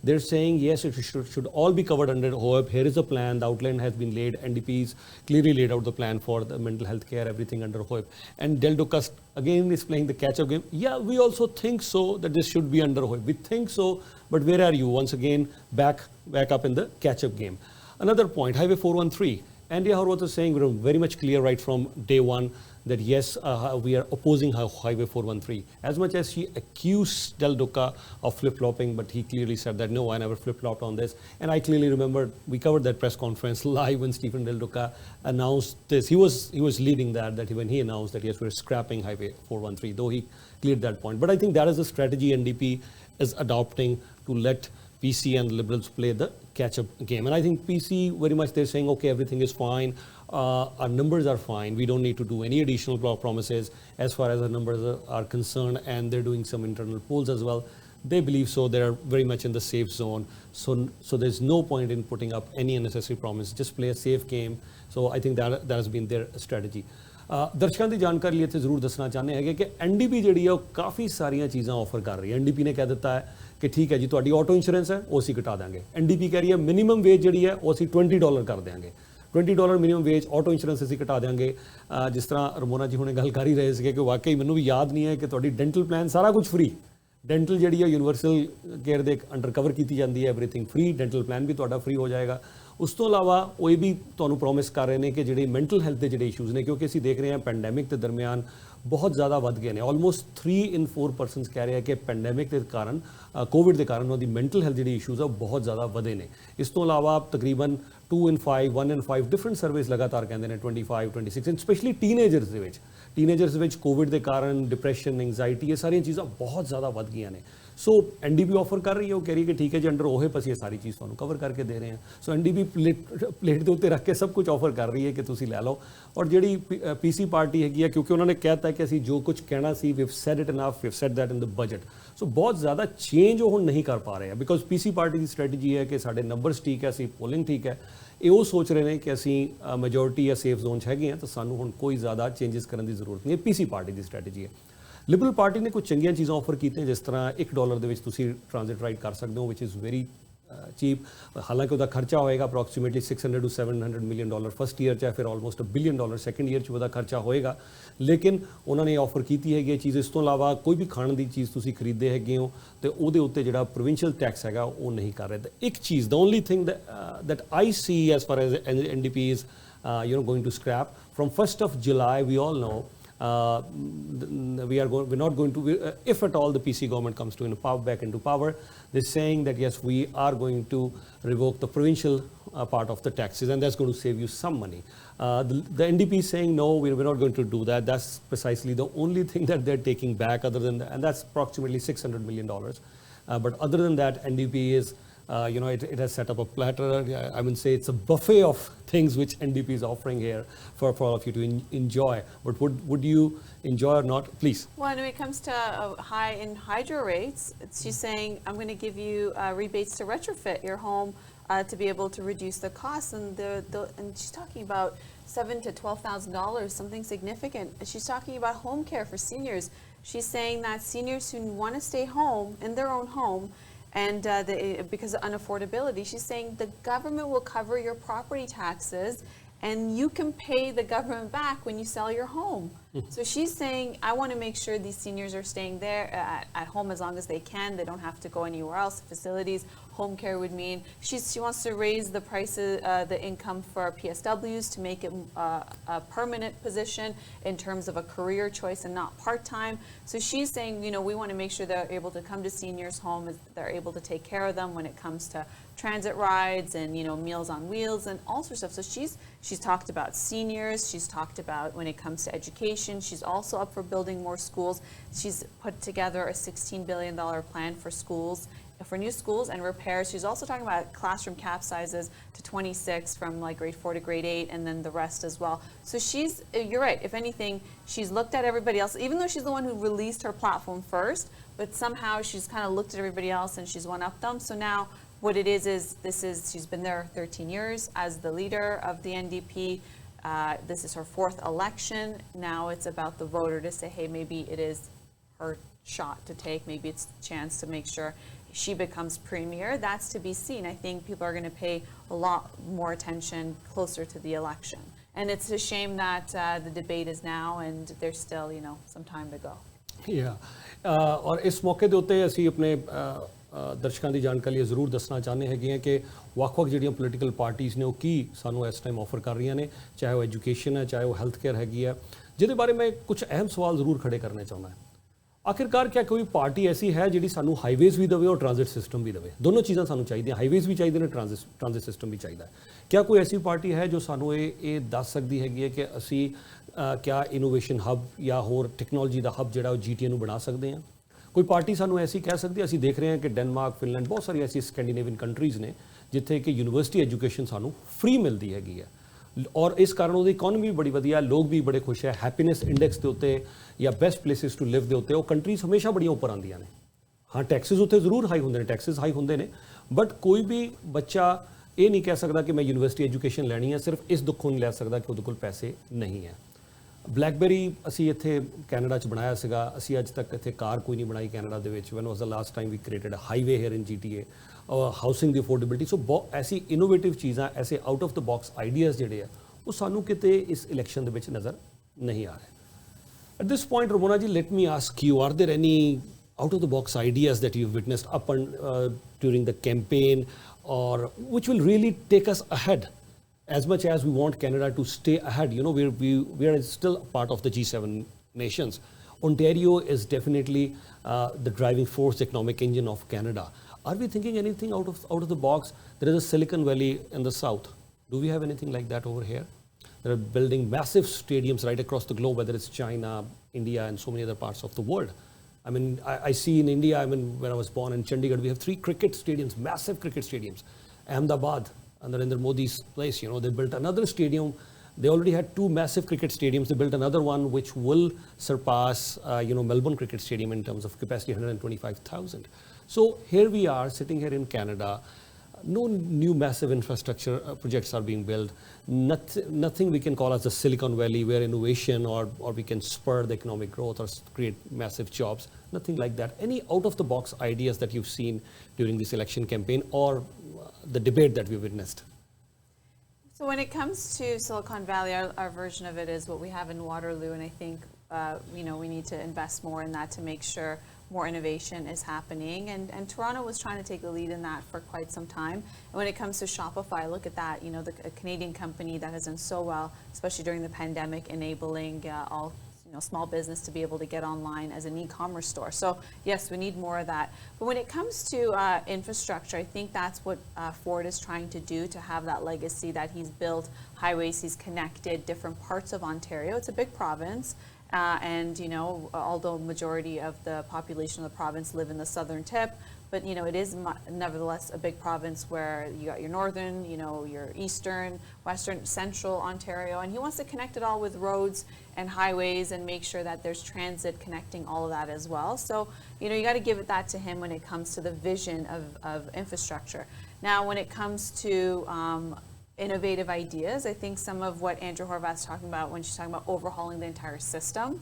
They're saying, yes, it should all be covered under OHIP. Here is a plan. The outline has been laid. NDP's clearly laid out the plan for the mental health care, everything under OHIP. And Del Duca again is playing the catch-up game. Yeah, we also think so that this should be under OHIP. We think so, but where are you? Once again, back up in the catch-up game. Another point, Highway 413. Andrea Horwath was saying we were very much clear right from day one that yes, we are opposing Highway 413. As much as she accused Del Duca of flip-flopping, but he clearly said that, no, I never flip-flopped on this. And I clearly remember we covered that press conference live when Stephen Del Duca announced this. He was leading that when he announced that, yes, we're scrapping Highway 413, though he cleared that point. But I think that is a strategy NDP is adopting to let PC and Liberals play the catch-up game. And I think PC, very much they're saying, okay, everything is fine. Our numbers are fine. We don't need to do any additional promises as far as our numbers are concerned. And they're doing some internal polls as well. They believe so. They're very much in the safe zone. So there's no point in putting up any unnecessary promise. Just play a safe game. So I think that has been their strategy. ਦਰਸ਼ਕਾਂ ਦੀ ਜਾਣਕਾਰੀ ਲਈ ਇੱਥੇ ਜ਼ਰੂਰ ਦੱਸਣਾ ਚਾਹੁੰਦੇ ਹੈਗੇ ਕਿ NDP ਜਿਹੜੀ ਆ ਉਹ ਕਾਫੀ ਸਾਰੀਆਂ ਚੀਜ਼ਾਂ ਆਫਰ ਕਰ ਰਹੀ ਹੈ। ਐਨਡੀਪੀ ਨੇ ਕਹਿ ਦਿੱਤਾ ਹੈ ਕਿ ਠੀਕ ਹੈ ਜੀ ਤੁਹਾਡੀ ਆਟੋ ਇੰਸ਼ੋਰੈਂਸ ਹੈ ਉਹ ਅਸੀਂ ਘਟਾ ਦਾਂਗੇ। ਐਨਡੀਪੀ ਕਹਿ ਰਹੀ ਹੈ ਮਿਨੀਮਮ ਵੇਜ ਜਿਹੜੀ ਹੈ ਉਹ ਅਸੀਂ $20 ਕਰ ਦਿਆਂਗੇ। $20 ਮਿਨੀਮਮ ਵੇਜ ਆਟੋ ਇੰਸ਼ੋਰੈਂਸ ਅਸੀਂ ਘਟਾ ਦਿਆਂਗੇ। ਜਿਸ ਤਰ੍ਹਾਂ ਰਮੋਨਾ ਜੀ ਹੁਣੇ ਗੱਲ ਕਰ ਹੀ ਰਹੇ ਸੀਗੇ ਕਿ ਵਾਕਈ ਮੈਨੂੰ ਵੀ ਯਾਦ ਨਹੀਂ ਹੈ ਕਿ ਤੁਹਾਡੀ ਡੈਂਟਲ ਪਲਾਨ ਸਾਰਾ ਕੁਝ ਫ੍ਰੀ। ਡੈਂਟਲ ਜਿਹੜੀ ਹੈ ਯੂਨੀਵਰਸਲ ਕੇਅਰ ਦੇ ਅੰਡਰ ਕਵਰ ਕੀਤੀ ਜਾਂਦੀ ਹੈ, ਐਵਰੀਥਿੰਗ ਫ੍ਰੀ। ਡੈਂਟਲ ਪਲਾਨ ਵੀ ਤੁਹਾਡਾ ਫ੍ਰੀ ਹੋ ਜਾਏਗਾ। ਉਸ ਤੋਂ ਇਲਾਵਾ ਉਹ ਇਹ ਵੀ ਤੁਹਾਨੂੰ ਪ੍ਰੋਮਿਸ ਕਰ ਰਹੇ ਨੇ ਕਿ ਜਿਹੜੇ ਮੈਂਟਲ ਹੈਲਥ ਦੇ ਜਿਹੜੇ ਇਸ਼ੂਜ਼ ਨੇ, ਕਿਉਂਕਿ ਅਸੀਂ ਦੇਖ ਰਹੇ ਹਾਂ ਪੈਂਡੈਮਿਕ ਦੇ ਦਰਮਿਆਨ ਬਹੁਤ ਜ਼ਿਆਦਾ ਵੱਧ ਗਏ ਨੇ। ਆਲਮੋਸਟ 3 in 4 ਪਰਸਨਸ ਕਹਿ ਰਹੇ ਆ ਕਿ ਪੈਂਡੈਮਿਕ ਦੇ ਕਾਰਨ, ਕੋਵਿਡ ਦੇ ਕਾਰਨ ਉਹਨਾਂ ਦੀ ਮੈਂਟਲ ਹੈਲਥ ਜਿਹੜੀ ਇਸ਼ੂਜ਼ ਆ ਉਹ ਬਹੁਤ ਜ਼ਿਆਦਾ ਵਧੇ ਨੇ। ਇਸ ਤੋਂ ਇਲਾਵਾ ਤਕਰੀਬਨ 2 in 5, 1 in 5 ਡਿਫਰੈਂਟ ਸਰਵੇਸ ਲਗਾਤਾਰ ਕਹਿੰਦੇ ਨੇ 25, 26 ਐਂਡ ਸਪੈਸ਼ਲੀ ਟੀਨੇਜਰਸ ਦੇ ਵਿੱਚ ਕੋਵਿਡ ਦੇ ਕਾਰਨ ਡਿਪਰੈਸ਼ਨ, ਐਂਗਜ਼ਾਈਟੀ, ਇਹ ਸਾਰੀਆਂ ਚੀਜ਼ਾਂ ਬਹੁਤ ਜ਼ਿਆਦਾ ਵੱਧ ਗਈਆਂ ਨੇ। ਸੋ ਐਨਡੀਪੀ ਆਫਰ ਕਰ ਰਹੀ ਹੈ, ਉਹ ਕਹਿ ਰਹੀ ਹੈ ਕਿ ਠੀਕ ਹੈ ਜੀ, ਅੰਡਰ OHIP ਅਸੀਂ ਇਹ ਸਾਰੀ ਚੀਜ਼ ਤੁਹਾਨੂੰ ਕਵਰ ਕਰਕੇ ਦੇ ਰਹੇ ਹਾਂ। ਸੋ ਐਨਡੀਪੀ ਪਲੇਟ ਦੇ ਉੱਤੇ ਰੱਖ ਕੇ ਸਭ ਕੁਝ ਆਫਰ ਕਰ ਰਹੀ ਹੈ ਕਿ ਤੁਸੀਂ ਲੈ ਲਓ। ਔਰ ਜਿਹੜੀ ਪੀਸੀ ਪਾਰਟੀ ਹੈਗੀ ਹੈ, ਕਿਉਂਕਿ ਉਹਨਾਂ ਨੇ ਕਹਿਤਾ ਕਿ ਅਸੀਂ ਜੋ ਕੁਝ ਕਹਿਣਾ ਸੀ, we said it enough, we said that in the budget. So ਬਹੁਤ ਜ਼ਿਆਦਾ ਚੇਂਜ ਉਹ ਹੁਣ ਨਹੀਂ ਕਰ ਪਾ ਰਹੇ ਆ, because PC party the strategy ਹੈ ਕਿ ਸਾਡੇ ਨੰਬਰਸ ਠੀਕ ਹੈ, ਅਸੀਂ ਪੋਲਿੰਗ ਠੀਕ ਹੈ। ਇਹ ਉਹ ਸੋਚ ਰਹੇ ਨੇ ਕਿ ਅਸੀਂ ਮੈਜੋਰਿਟੀ ਜਾਂ ਸੇਫ ਜ਼ੋਨ 'ਚ ਹੈਗੇ ਹਾਂ, ਤਾਂ ਸਾਨੂੰ ਹੁਣ ਕੋਈ ਜ਼ਿਆਦਾ ਚੇਂਜਸ ਕਰਨ ਦੀ ਜ਼ਰੂਰਤ ਨਹੀਂ ਹੈ। ਪੀਸੀ ਪਾਰਟੀ ਦੀ ਸਟ੍ਰੈਟਜੀ ਹੈ। ਲਿਬਰਲ ਪਾਰਟੀ ਨੇ ਕੁਝ ਚੰਗੀਆਂ ਚੀਜ਼ਾਂ ਆਫਰ ਕੀਤੀਆਂ, ਜਿਸ ਤਰ੍ਹਾਂ $1 ਦੇ ਵਿੱਚ ਤੁਸੀਂ ਟ੍ਰਾਂਜ਼ਿਟ ਰਾਈਡ ਕਰ ਸਕਦੇ ਹੋ, ਵਿਚ ਇਜ਼ ਵੈਰੀ ਚੀਪ। ਹਾਲਾਂਕਿ ਉਹਦਾ ਖਰਚਾ ਹੋਏਗਾ approximately $600 to $700 million first year 'ਚ, ਫਿਰ ਆਲਮੋਸਟ $1 billion ਸੈਕੰਡ ਈਅਰ 'ਚ ਉਹਦਾ ਖਰਚਾ ਹੋਏਗਾ। ਲੇਕਿਨ ਉਹਨਾਂ ਨੇ ਆਫਰ ਕੀਤੀ ਹੈਗੀ ਇਹ ਚੀਜ਼। ਇਸ ਤੋਂ ਇਲਾਵਾ ਕੋਈ ਵੀ ਖਾਣ ਦੀ ਚੀਜ਼ ਤੁਸੀਂ ਖਰੀਦਦੇ ਹੈਗੇ ਹੋ ਤੇ ਉਹਦੇ ਉੱਤੇ ਜਿਹੜਾ ਪ੍ਰੋਵਿੰਸ਼ੀਅਲ ਟੈਕਸ ਹੈਗਾ ਉਹ ਨਹੀਂ ਕਰ ਰਹੇ। ਇੱਕ ਚੀਜ਼, the only thing that I see as far as NDP is going to scrap from 1st of July, we all know we're not going to, if at all the PC government comes to back into power, they're saying that yes, we are going to revoke the provincial part of the taxes, and that's going to save you some money. The NDP is saying no, we're not going to do that. That's precisely the only thing that they're taking back, other than that, and that's approximately $600 million. But other than that, NDP is it has set up a platter. I mean, say it's a buffet of things which NDP is offering here for all of you to enjoy. But would you enjoy or not? Please. Well, when it comes to high in hydro rates, she's saying, I'm going to give you rebates to retrofit your home to be able to reduce the costs. And and she's talking about $7,000 to $12,000, something significant. And she's talking about home care for seniors. She's saying that seniors who want to stay home in their own home, and because of unaffordability, she's saying the government will cover your property taxes and you can pay the government back when you sell your home. So she's saying, I want to make sure these seniors are staying there at home as long as they can. They don't have to go anywhere else. Facilities, home care would mean. She wants to raise the prices, the income for PSWs to make it a permanent position in terms of a career choice and not part-time. So she's saying, we want to make sure they're able to come to seniors' homes, they're able to take care of them when it comes to transit rides and Meals on Wheels and all sorts of stuff. So she's talked about seniors. She's talked about when it comes to education. She's also up for building more schools. She's put together a $16 billion plan for schools, for new schools and repairs. She's also talking about classroom cap sizes to 26 from like grade 4 to grade 8, and then the rest as well. So you're right. If anything, she's looked at everybody else, even though she's the one who released her platform first, but somehow she's kind of looked at everybody else and she's one up them. So now what it is she's been there 13 years as the leader of the NDP. This is her 4th election. Now it's about the voter to say, hey, maybe it is her shot to take. Maybe it's a chance to make sure she becomes premier. That's to be seen. I think people are going to pay a lot more attention closer to the election. And it's a shame that the debate is now and there's still, some time to go. Yeah. ਔਰ ਇਸ ਮੌਕੇ ਦੇ ਉੱਤੇ ਅਸੀਂ ਆਪਣੇ ਦਰਸ਼ਕਾਂ ਦੀ ਜਾਣਕਾਰੀ ਲਈ ਜ਼ਰੂਰ ਦੱਸਣਾ ਚਾਹੁੰਦੇ ਹੈਗੇ ਹਾਂ ਕਿ ਵੱਖ-ਵੱਖ ਜਿਹੜੀਆਂ ਪੋਲੀਟੀਕਲ ਪਾਰਟੀਆਂ ਨੇ ਉਹ ਕੀ ਸਾਨੂੰ ਇਸ ਟਾਈਮ ਆਫਰ ਕਰ ਰਹੀਆਂ ਨੇ, ਚਾਹੇ ਉਹ ਐਜੂਕੇਸ਼ਨ ਹੈ, ਚਾਹੇ ਉਹ ਹੈਲਥ ਕੇਅਰ ਹੈਗੀ ਹੈ, ਜਿਹਦੇ ਬਾਰੇ ਮੈਂ ਕੁਝ ਅਹਿਮ ਸਵਾਲ ਜ਼ਰੂਰ ਖੜੇ ਕਰਨੇ ਚਾਹੁੰਦਾ ਹਾਂ। ਆਖਿਰਕਾਰ ਕਿਆ ਕੋਈ ਪਾਰਟੀ ਐਸੀ ਹੈ ਜਿਹੜੀ ਸਾਨੂੰ ਹਾਈਵੇਜ਼ ਵੀ ਦੇਵੇ ਔਰ ਟ੍ਰਾਂਜ਼ਿਟ ਸਿਸਟਮ ਵੀ ਦੇਵੇ? ਦੋਨੋਂ ਚੀਜ਼ਾਂ ਸਾਨੂੰ ਚਾਹੀਦੀਆਂ, ਹਾਈਵੇਜ਼ ਵੀ ਚਾਹੀਦੇ ਨੇ, ਟ੍ਰਾਂਜ਼ਿਟ ਸਿਸਟਮ ਵੀ ਚਾਹੀਦਾ ਹੈ। ਕਿਆ ਕੋਈ ਐਸੀ ਪਾਰਟੀ ਹੈ ਜੋ ਸਾਨੂੰ ਇਹ ਦੱਸ ਸਕਦੀ ਹੈਗੀ ਹੈ ਕਿ ਅਸੀਂ ਕਿਆ ਇਨੋਵੇਸ਼ਨ ਹੱਬ ਜਾਂ ਹੋਰ ਟੈਕਨੋਲੋਜੀ ਦਾ ਹੱਬ ਜਿਹੜਾ ਉਹ GTA ਨੂੰ ਬਣਾ ਸਕਦੇ ਹਾਂ? ਕੋਈ ਪਾਰਟੀ ਸਾਨੂੰ ਐਸੀ ਕਹਿ ਸਕਦੀ ਹੈ? ਅਸੀਂ ਦੇਖ ਰਹੇ ਹਾਂ ਕਿ ਡੈਨਮਾਰਕ, ਫਿਨਲੈਂਡ, ਬਹੁਤ ਸਾਰੀ ਐਸੀ ਸਕੈਂਡੀਨੇਵੀਅਨ ਕੰਟਰੀਜ਼ ਨੇ ਜਿੱਥੇ ਕਿ ਯੂਨੀਵਰਸਿਟੀ ਐਜੂਕੇਸ਼ਨ ਸਾਨੂੰ ਫ੍ਰੀ ਮਿਲਦੀ ਹੈਗੀ ਹੈ ਔਰ ਇਸ ਕਾਰਨ ਉਹਦੀ ਇਕਨੋਮੀ ਵੀ ਬੜੀ ਵਧੀਆ, ਲੋਕ ਵੀ ਬੜੇ ਖੁਸ਼ ਹੈ। ਹੈਪੀਨੈਸ ਇੰਡੈਕਸ ਦੇ ਉੱਤੇ ਜਾਂ ਬੈਸਟ ਪਲੇਸਿਸ ਟੂ ਲਿਵ ਦੇ ਉੱਤੇ ਉਹ ਕੰਟਰੀਜ਼ ਹਮੇਸ਼ਾ ਬੜੀਆਂ ਉੱਪਰ ਆਉਂਦੀਆਂ ਨੇ। ਹਾਂ, ਟੈਕਸਿਸ ਉੱਥੇ ਜ਼ਰੂਰ ਹਾਈ ਹੁੰਦੇ ਨੇ, ਟੈਕਸਿਸ ਹਾਈ ਹੁੰਦੇ ਨੇ, ਬਟ ਕੋਈ ਵੀ ਬੱਚਾ ਇਹ ਨਹੀਂ ਕਹਿ ਸਕਦਾ ਕਿ ਮੈਂ ਯੂਨੀਵਰਸਿਟੀ ਐਜੂਕੇਸ਼ਨ ਲੈਣੀ ਹੈ ਸਿਰਫ ਇਸ ਦੁੱਖੋਂ ਨਹੀਂ ਲੈ ਸਕਦਾ ਕਿ ਉਹਦੇ ਕੋਲ ਪੈਸੇ ਨਹੀਂ ਹੈ। ਬਲੈਕਬੈਰੀ ਅਸੀਂ ਇੱਥੇ ਕੈਨੇਡਾ 'ਚ ਬਣਾਇਆ ਸੀਗਾ, ਅਸੀਂ ਅੱਜ ਤੱਕ ਇੱਥੇ ਕਾਰ ਕੋਈ ਨਹੀਂ ਬਣਾਈ ਕੈਨੇਡਾ ਦੇ ਵਿੱਚ। When was the last time we created highway here in GTA, housing ਦੀ ਅਫੋਰਡੇਬਿਲਿਟੀ। ਸੋ ਬਹੁਤ ਐਸੀ ਇਨੋਵੇਟਿਵ ਚੀਜ਼ਾਂ, ਐਸੇ out of the box ideas ਜਿਹੜੇ ਆ ਉਹ ਸਾਨੂੰ ਕਿਤੇ ਇਸ ਇਲੈਕਸ਼ਨ ਦੇ ਵਿੱਚ ਨਜ਼ਰ ਨਹੀਂ ਆ ਰਹੇ। At this point, Ramona ji, let me ask you, are there any out of the box ideas that you've witnessed during the campaign or which will really take us ahead. As much as we want Canada to stay ahead, we are still part of the G7 nations. Ontario is definitely the driving force, economic engine of Canada. Are we thinking anything out of the box? There is a Silicon Valley in the south. Do we have anything like that over here? They're building massive stadiums right across the globe, whether it's China, India, and so many other parts of the world. I mean, I see in India, I mean, when I was born in Chandigarh, we have 3 cricket stadiums, massive cricket stadiums. Ahmedabad, Narendra Modi's place, they built another stadium. They already had 2 massive cricket stadiums. They built another one which will surpass, Melbourne Cricket Stadium in terms of capacity, 125,000. So here we are sitting here in Canada. No new massive infrastructure projects are being built. Nothing we can call as the Silicon Valley where innovation or we can spur the economic growth or create massive jobs. Nothing like that. Any out-of-the-box ideas that you've seen during this election campaign or the debate that we witnessed? So when it comes to Silicon Valley, our version of it is what we have in Waterloo, and I think we need to invest more in that to make sure more innovation is happening. And Toronto was trying to take the lead in that for quite some time. And when it comes to Shopify, look at that, a Canadian company that has done so well, especially during the pandemic, enabling all small business to be able to get online as an e-commerce store. So yes, we need more of that. But when it comes to infrastructure, I think that's what Ford is trying to do, to have that legacy that he's built highways, he's connected different parts of Ontario. It's a big province. And although majority of the population of the province live in the southern tip, but it is nevertheless a big province where you got your northern, your eastern, western, central Ontario, and he wants to connect it all with roads and highways and make sure that there's transit connecting all of that as well. So you got to give that to him when it comes to the vision of infrastructure. Now, when it comes to innovative ideas, I think some of what Andrew Horvath's talking about when she's talking about overhauling the entire system,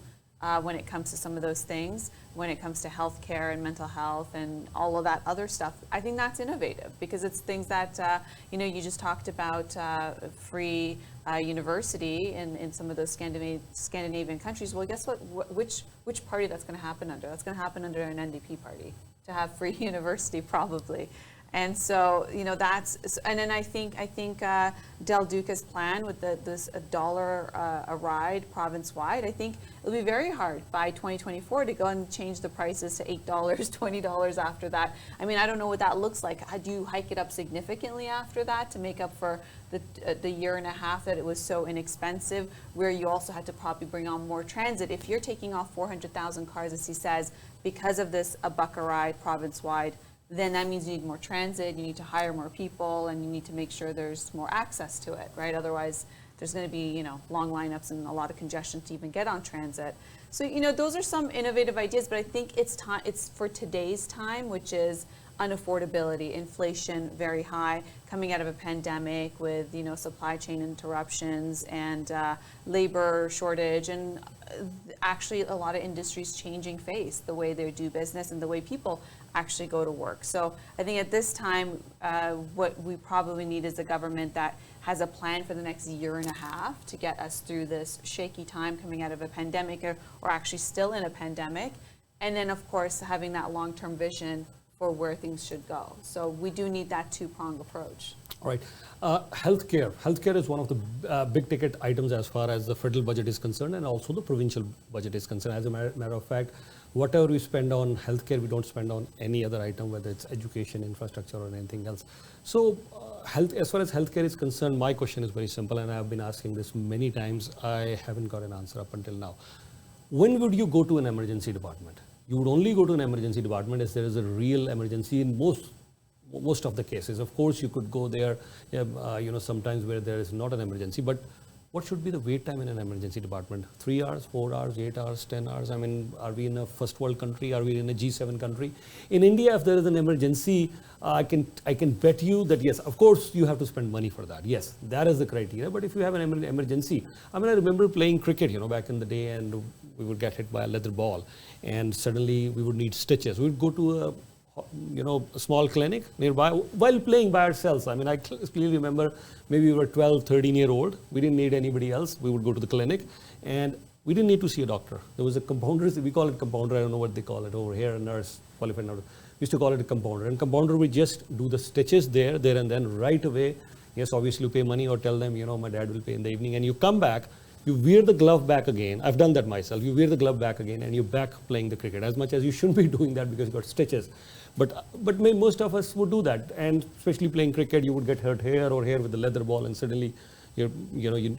when it comes to some of those things, when it comes to healthcare and mental health and all of that other stuff, I think that's innovative because it's things that, you just talked about free university in some of those Scandinavian countries. Well, guess what? Which party that's going to happen under? That's going to happen under an NDP party to have free university probably. And so, and then I think Del Duca's plan with this $1 a ride province-wide, I think it'll be very hard by 2024 to go and change the prices to $8, $20 after that. I mean, I don't know what that looks like. Do you hike it up significantly after that to make up for the year and a half that it was so inexpensive, where you also had to probably bring on more transit? If you're taking off 400,000 cars, as he says, because of this $1 a ride province-wide, then that means you need more transit, you need to hire more people, and you need to make sure there's more access to it, right? Otherwise, there's going to be, long lineups and a lot of congestion to even get on transit. So, those are some innovative ideas, but I think it's for today's time, which is unaffordability, inflation very high, coming out of a pandemic with, supply chain interruptions and labor shortage, and actually a lot of industries changing face, the way they do business and the way people actually go to work. So I think at this time, what we probably need is a government that has a plan for the next year and a half to get us through this shaky time coming out of a pandemic or actually still in a pandemic. And then, of course, having that long-term vision for where things should go. So we do need that two-pronged approach. All right. Healthcare. Healthcare is one of the big ticket items as far as the federal budget is concerned and also the provincial budget is concerned. As a matter of fact, whatever we spend on healthcare, we don't spend on any other item, whether it's education, infrastructure, or anything else. So as far as healthcare is concerned, my question is very simple, and I've been asking this many times. I haven't got an answer up until now. When would you go to an emergency department? You would only go to an emergency department if there is a real emergency in most of the cases. Of course, you could go there, sometimes where there is not an emergency, but what should be the wait time in an emergency department? 3 hours, 4 hours, 8 hours, 10 hours? I mean, are we in a first world country? Are we in a G7 country? In India, if there is an emergency, I can bet you that yes, of course, you have to spend money for that. Yes, that is the criteria. But if you have an emergency, I mean, I remember playing cricket, back in the day, and we would get hit by a leather ball, and suddenly we would need stitches. We would go to a small clinic nearby while playing by ourselves. I mean, I clearly remember maybe we were 12, 13-year-old. We didn't need anybody else. We would go to the clinic and we didn't need to see a doctor. There was a compounder, we call it compounder. I don't know what they call it over here, a nurse, qualified nurse. used to call it a compounder. And compounder would just do the stitches there and then right away. Yes, obviously you pay money or tell them, my dad will pay in the evening. And you come back, you wear the glove back again. I've done that myself. You wear the glove back again and you're back playing the cricket. As much as you shouldn't be doing that because you got stitches. But most of us would do that. And especially playing cricket, you would get hurt here or here with the leather ball and suddenly you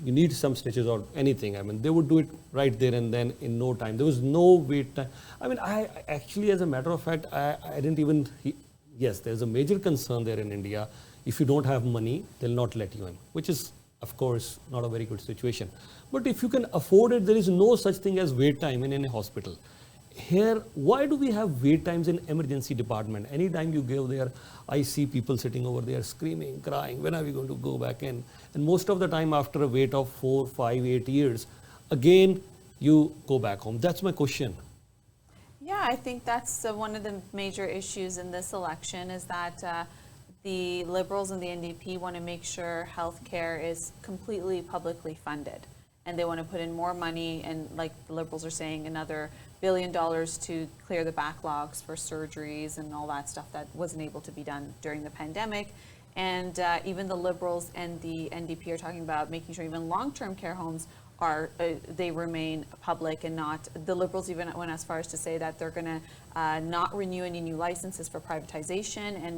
need some stitches or anything. I mean, they would do it right there and then in no time. There was no wait time. I mean, I actually, as a matter of fact, I didn't even, yes, there's a major concern there in India. If you don't have money, they'll not let you in, which is, of course, not a very good situation. But if you can afford it, there is no such thing as wait time in any hospital. Here, why do we have wait times in emergency department? Anytime you go there, I see people sitting over there screaming, crying, when are we going to go back in? And most of the time after a wait of 4, 5, 8 years, again, you go back home. That's my question. Yeah, I think that's one of the major issues in this election is that the Liberals and the NDP want to make sure healthcare is completely publicly funded. And they want to put in more money and, like the Liberals are saying, another $1 billion to clear the backlogs for surgeries and all that stuff that wasn't able to be done during the pandemic. And even the Liberals and the NDP are talking about making sure even long-term care homes they remain public and not, the Liberals even went as far as to say that they're going to not renew any new licenses for privatization and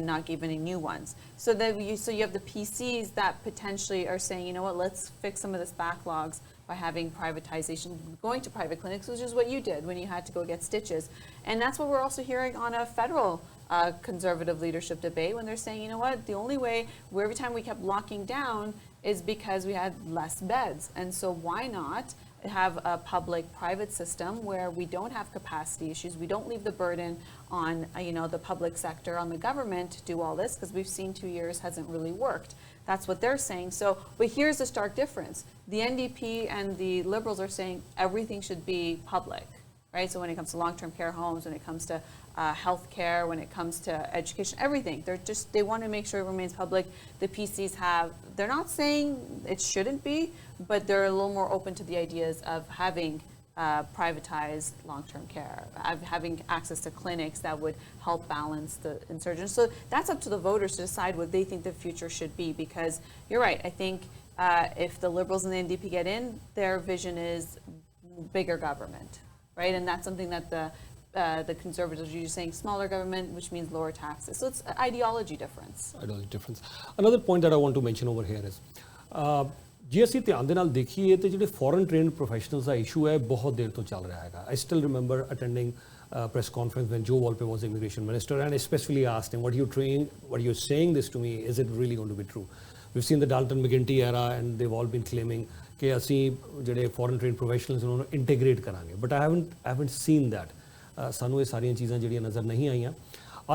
not give any new ones. So you have the PCs that potentially are saying, you know what, let's fix some of this backlogs by having privatization, going to private clinics, which is what you did when you had to go get stitches. And that's what we're also hearing on a federal conservative leadership debate when they're saying, you know what, the only way where every time we kept locking down is because we had less beds. And so why not have a public-private system where we don't have capacity issues, we don't leave the burden on the public sector, on the government to do all this, because we've seen 2 years hasn't really worked. That's what they're saying. So, but here's the stark difference. The NDP and the Liberals are saying everything should be public, right? So when it comes to long-term care homes, when it comes to health care, when it comes to education, everything. They want to make sure it remains public. The PCs they're not saying it shouldn't be, but they're a little more open to the ideas of having privatized long-term care, having access to clinics that would help balance the insurgents. So that's up to the voters to decide what they think the future should be, because you're right. I think if the Liberals and the NDP get in, their vision is bigger government, right? And that's something that the Conservatives are saying, smaller government, which means lower taxes. So it's an ideology difference. Another point that I want to mention over here is, ਜੇ ਅਸੀਂ ਧਿਆਨ ਦੇ ਨਾਲ ਦੇਖੀਏ ਤੇ ਜਿਹੜੇ foreign trained professionals ਦਾ issue ਹੈ ਬਹੁਤ ਦੇਰ ਤੋਂ ਚੱਲ ਰਿਹਾ ਹੈਗਾ. I still remember attending a press conference when Joe Walpe was immigration minister, and I especially asked him, what you're saying this to me, is it really going to be true? We've seen the Dalton McGuinty era and they've all been claiming ਕਿ ਅਸੀਂ ਜਿਹੜੇ foreign trained professionals ਉਹਨਾਂ ਨੂੰ integrate ਕਰਾਂਗੇ, but I haven't seen that. ਸਾਨੂੰ ਇਹ ਸਾਰੀਆਂ ਚੀਜ਼ਾਂ ਜਿਹੜੀਆਂ ਨਜ਼ਰ ਨਹੀਂ ਆਈਆਂ.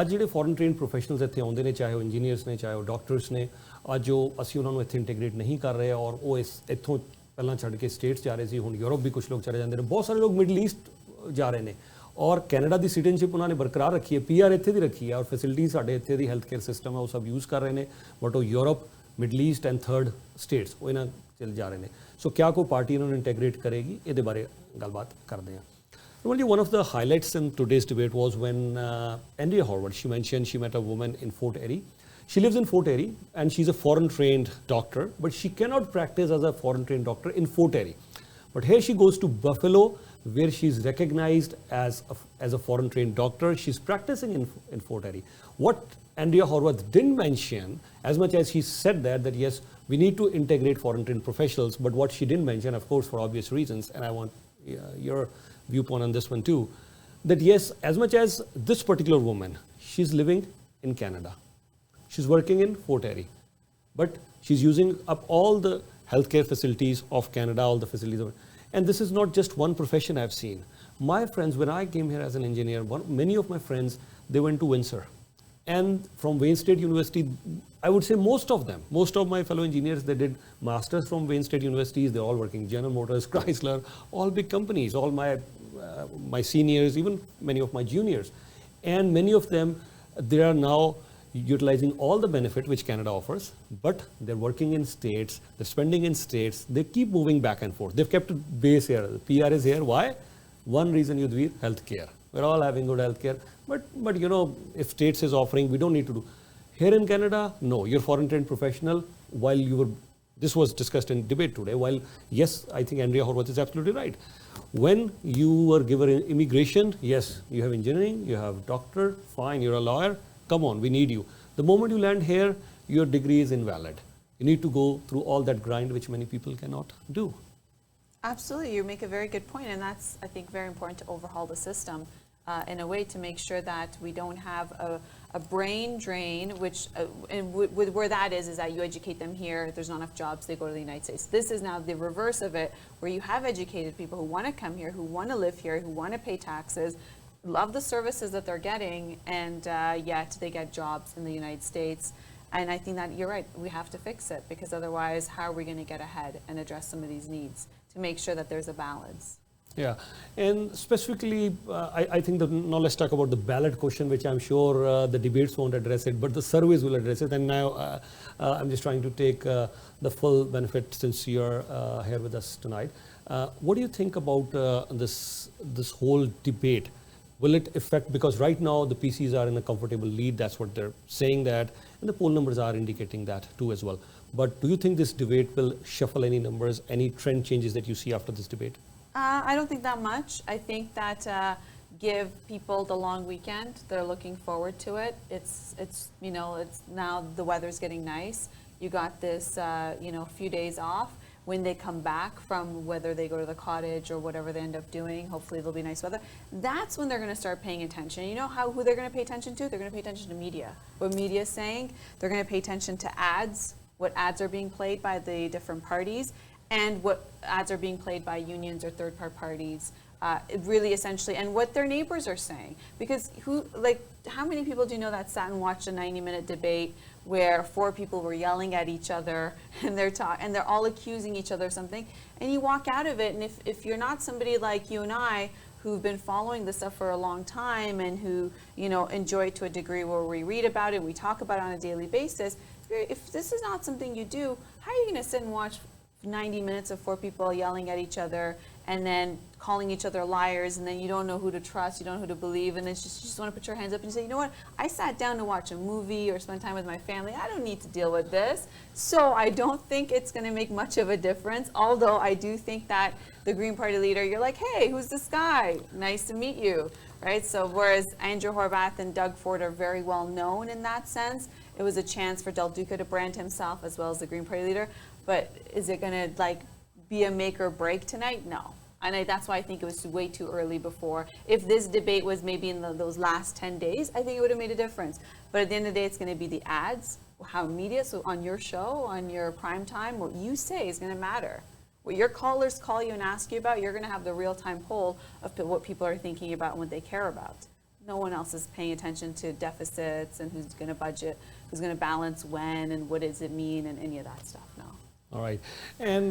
ਅੱਜ ਜਿਹੜੇ ਫੋਰਨ ਟ੍ਰੇਨਡ ਪ੍ਰੋਫੈਸ਼ਨਲਸ ਇੱਥੇ ਆਉਂਦੇ ਨੇ, ਚਾਹੇ ਉਹ ਇੰਜੀਨੀਅਰਸ ਨੇ, ਚਾਹੇ ਉਹ ਡਾਕਟਰਸ ਨੇ, ਅੱਜ ਉਹ ਅਸੀਂ ਉਹਨਾਂ ਨੂੰ ਇੱਥੇ ਇੰਟੀਗ੍ਰੇਟ ਨਹੀਂ ਕਰ ਰਹੇ, ਔਰ ਉਹ ਇੱਥੋਂ ਪਹਿਲਾਂ ਛੱਡ ਕੇ ਸਟੇਟਸ ਜਾ ਰਹੇ ਸੀ, ਹੁਣ ਯੂਰਪ ਵੀ ਕੁਝ ਲੋਕ ਚਲੇ ਜਾਂਦੇ ਨੇ, ਬਹੁਤ ਸਾਰੇ ਲੋਕ ਮਿਡਲ ਈਸਟ ਜਾ ਰਹੇ ਨੇ, ਔਰ ਕੈਨੇਡਾ ਦੀ ਸਿਟੀਜ਼ਨਸ਼ਿਪ ਉਹਨਾਂ ਨੇ ਬਰਕਰਾਰ ਰੱਖੀ ਹੈ, PR ਇੱਥੇ ਦੀ ਰੱਖੀ ਹੈ, ਔਰ ਫੈਸਿਲਿਟੀ ਸਾਡੇ ਇੱਥੇ ਦੀ ਹੈਲਥ ਕੇਅਰ ਸਿਸਟਮ ਹੈ ਉਹ ਸਭ ਯੂਜ਼ ਕਰ ਰਹੇ ਨੇ, ਬਟ ਉਹ Europe, middle east and third states ਉਹ ਇਹਨਾਂ ਚਲੇ ਜਾ ਰਹੇ ਨੇ. ਸੋ ਕਿਆ ਕੋਈ ਪਾਰਟੀ ਇਹਨਾਂ ਨੂੰ ਇੰਟੀਗ੍ਰੇਟ ਕਰੇਗੀ, ਇਹਦੇ ਬਾਰੇ ਗੱਲਬਾਤ ਕਰਦੇ ਹਾਂ. Only one of the highlights in today's debate was when Andrea Horwath, she mentioned she met a woman in Fort Erie. She lives in Fort Erie and she's a foreign trained doctor, but she cannot practice as a foreign trained doctor in Fort Erie. But here she goes to Buffalo, where she's recognized as a foreign trained doctor. She's practicing in Fort Erie. What Andrea Horwath didn't mention, as much as she said that yes, we need to integrate foreign trained professionals, but what she didn't mention, of course, for obvious reasons, and I want your viewpoint on this one too, that yes, as much as this particular woman, she's living in Canada, she's working in Fort Erie, but she's using up all the healthcare facilities of Canada, all the facilities and this is not just one profession I've seen. My friends, when I came here as an engineer, many of my friends, they went to Windsor, and from Wayne State University, I would say most of my fellow engineers, they did masters from Wayne State Universities. They're all working General Motors, Chrysler, all big companies, all my seniors, even many of my juniors. And many of them, they are now utilizing all the benefit which Canada offers, but they're working in states, they're spending in states, they keep moving back and forth. They've kept a base here. The PR is here. Why? One reason, Yudhvir, healthcare. We're all having good healthcare. But you know, if states is offering, we don't need to do. Here in Canada, no, you're foreign trained professional. While you were, this was discussed in debate today, while yes, I think Andrea Horwath is absolutely right. When you were given immigration, yes, you have engineering, you have doctor, fine, you're a lawyer, come on, we need you. The moment you land here, your degree is invalid. You need to go through all that grind, which many people cannot do. Absolutely, you make a very good point, and that's, I think, very important to overhaul the system in a way to make sure that we don't have a brain drain, which, where that is that you educate them here, there's not enough jobs, they go to the United States. This is now the reverse of it, where you have educated people who want to come here, who want to live here, who want to pay taxes, love the services that they're getting, and yet they get jobs in the United States. And I think that you're right, we have to fix it, because otherwise, how are we going to get ahead and address some of these needs to make sure that there's a balance? Yeah, and specifically, I think that now let's talk about the ballot question, which I'm sure the debates won't address it, but the surveys will address it. And now I'm just trying to take the full benefit since you're here with us tonight. What do you think about this whole debate? Will it affect, because right now the PCs are in a comfortable lead, that's what they're saying that, and the poll numbers are indicating that too as well. But do you think this debate will shuffle any numbers, any trend changes that you see after this debate? I don't think that much. I think that give people the long weekend. They're looking forward to it. It's you know, it's now the weather's getting nice. You got this you know, few days off. When they come back from whether they go to the cottage or whatever they end up doing, hopefully there'll be nice weather. That's when they're going to start paying attention. You know who they're going to pay attention to? They're going to pay attention to media. What media is saying. They're going to pay attention to ads. What ads are being played by the different parties, and what ads are being played by unions or third-party parties, really essentially, and what their neighbors are saying. Because how many people do you know that sat and watched a 90-minute debate where 4 people were yelling at each other and they're all accusing each other of something, and you walk out of it, and if you're not somebody like you and I who've been following this stuff for a long time and who, you know, enjoy it to a degree where we read about it, we talk about it on a daily basis, if this is not something you do, how are you going to sit and watch 90 minutes of 4 people yelling at each other and then calling each other liars, and then you don't know who to trust, you don't know who to believe, and it's just, you just want to put your hands up and say, you know what, I sat down to watch a movie or spend time with my family, I don't need to deal with this. So I don't think it's going to make much of a difference, although I do think that the Green Party leader, you're like, hey, who's this guy? Nice to meet you, right? So whereas Andrew Horwath and Doug Ford are very well known in that sense, it was a chance for Del Duca to brand himself as well as the Green Party leader. But is it going to be a make or break tonight? No. And that's why I think it was way too early before. If this debate was maybe in those last 10 days, I think it would have made a difference. But at the end of the day, it's going to be the ads, how media, so on your show, on your prime time, what you say is going to matter. What your callers call you and ask you about, you're going to have the real-time poll of what people are thinking about and what they care about. No one else is paying attention to deficits and who's going to budget, who's going to balance when, and what does it mean, and any of that stuff. No. All right, and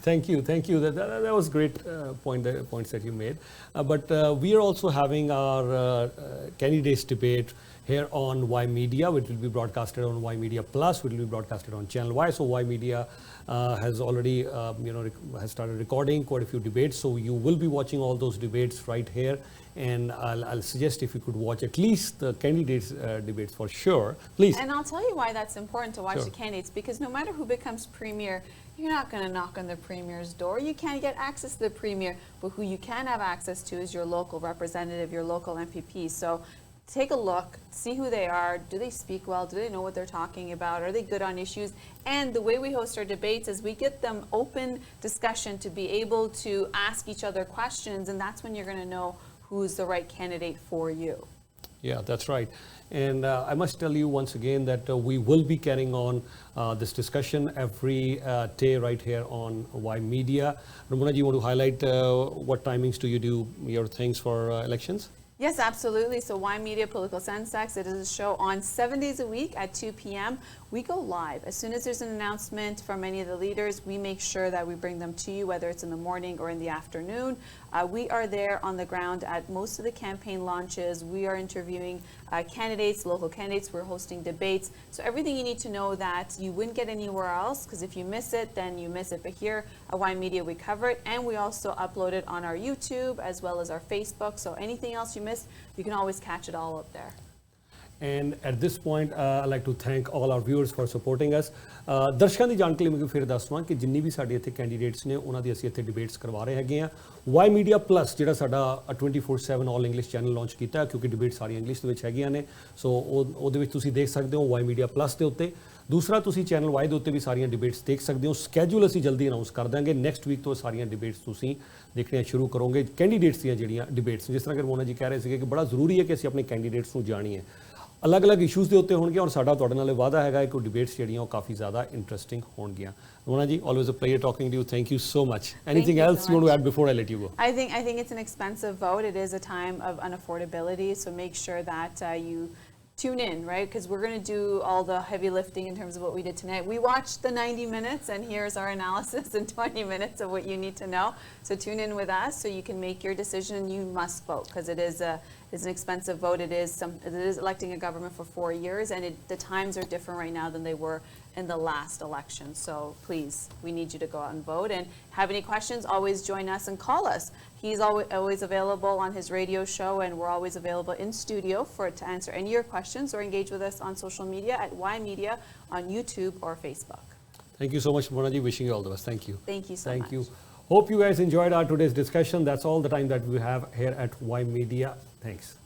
thank you. That was great points that you made. But we are also having our candidates debate here on Y Media, which will be broadcasted on Y Media Plus, which will be broadcasted on Channel Y. So Y Media has already, has started recording quite a few debates. So you will be watching all those debates right here. And I'll suggest if you could watch at least the candidates' debates for sure, please. And I'll tell you why that's important to watch Sure. the candidates, because no matter who becomes premier, you're not going to knock on the premier's door. You can't get access to the premier, but who you can have access to is your local representative, your local MPP. So take a look, see who they are. Do they speak well? Do they know what they're talking about? Are they good on issues? And the way we host our debates is we get them open discussion to be able to ask each other questions, and that's when you're going to know who's the right candidate for you. Yeah, that's right. And I must tell you once again that we will be carrying on this discussion every day right here on Y Media. Ramona, do you want to highlight what timings do you do your things for elections? Yes, absolutely. So Y Media Political Sensex, it is a show on 7 days a week at 2 p.m. We go live. As soon as there's an announcement from any of the leaders, we make sure that we bring them to you, whether it's in the morning or in the afternoon. We are there on the ground at most of the campaign launches. We are interviewing candidates, local candidates. We're hosting debates. So everything you need to know that you wouldn't get anywhere else, because if you miss it, then you miss it. But here at Y Media, we cover it, and we also upload it on our YouTube as well as our Facebook. So anything else you missed, you can always catch it all up there. And at this point, I'd like to thank all our viewers for supporting us. ਦਰਸ਼ਕਾਂ ਦੀ ਜਾਣਕਾਰੀ ਲਈ ਮੈਂ ਫਿਰ ਦੱਸਵਾਂ ਕਿ ਜਿੰਨੀ ਵੀ ਸਾਡੇ ਇੱਥੇ candidates ਨੇ ਉਹਨਾਂ ਦੀ ਅਸੀਂ ਇੱਥੇ ਡਿਬੇਟਸ ਕਰਵਾ ਰਹੇ ਹੈਗੇ ਆ Y Media Plus ਜਿਹੜਾ ਸਾਡਾ 24/7 ਆਲ ਇੰਗਲਿਸ਼ ਚੈਨਲ ਲਾਂਚ ਕੀਤਾ ਕਿਉਂਕਿ ਡਿਬੇਟ ਸਾਰੀਆਂ ਇੰਗਲਿਸ਼ ਦੇ ਵਿੱਚ ਹੈਗੀਆਂ ਨੇ ਸੋ ਉਹਦੇ ਵਿੱਚ ਤੁਸੀਂ ਦੇਖ ਸਕਦੇ ਹੋ Y Media Plus ਦੇ ਉੱਤੇ ਦੂਸਰਾ ਤੁਸੀਂ ਚੈਨਲ Y ਦੇ ਉੱਤੇ ਵੀ ਸਾਰੀਆਂ ਡਿਬੇਟਸ ਦੇਖ ਸਕਦੇ ਹੋ ਸਕੇਜੂਲ ਅਸੀਂ ਜਲਦੀ ਅਨਾਉਂਸ ਕਰ ਦਾਂਗੇ ਨੈਕਸਟ ਵੀਕ ਤੋਂ ਸਾਰੀਆਂ ਡਿਬੇਟਸ ਤੁਸੀਂ ਦੇਖਣੀਆਂ ਸ਼ੁਰੂ ਕਰੋਗੇ ਕੈਂਡੀਡੇਟਸ ਦੀਆਂ ਜਿਹੜੀਆਂ ਡਿਬੇਟਸ ਜਿਸ ਤਰ੍ਹਾਂ ਕਿ ਰਮੋਨਾ ਜੀ ਕਹਿ ਰਹੇ ਸੀਗੇ ਕਿ ਬੜਾ ਜ਼ਰੂਰੀ ਹੈ ਕਿ ਅਸੀਂ ਆਪਣੇ ਕੈਂਡੀਡੇਟਸ ਨੂੰ ਜਾਣੀਏ ਅਲੱਗ-ਅਲੱਗ ਇਸ਼ੂਜ਼ ਦੇ ਉੱਤੇ ਹੋਣਗੇ ਔਰ ਸਾਡਾ ਤੁਹਾਡੇ ਨਾਲ ਵਾਅਦਾ ਹੈਗਾ ਕਿ ਡਿਬੇਟਸ ਜਿਹੜੀਆਂ ਉਹ ਕਾਫੀ ਜ਼ਿਆਦਾ ਇੰਟਰਸਟਿੰਗ ਹੋਣਗੀਆਂ ਰਮੋਨਾ ਜੀ always a pleasure talking to you. Thank you so much. Anything else you want to add before I let you go? I think it's an expensive vote. It is a time of unaffordability, so make sure that you tune in, right? Because we're going to do all the heavy lifting in terms of what we did tonight. We watched the 90 minutes, and here's our analysis in 20 minutes of what you need to know. So tune in with us so you can make your decision, and you must vote because it is an expensive vote. It is electing a government for 4 years, and the times are different right now than they were in the last election. So please, we need you to go out and vote. And have any questions, always join us and call us. He's always available on his radio show, and we're always available in studio to answer any of your questions or engage with us on social media at Y Media on YouTube or Facebook. Thank you so much, Ramona ji. Wishing you all the best. Thank you. Thank you so much. Thank you. Hope you guys enjoyed our today's discussion. That's all the time that we have here at Y Media. Thanks.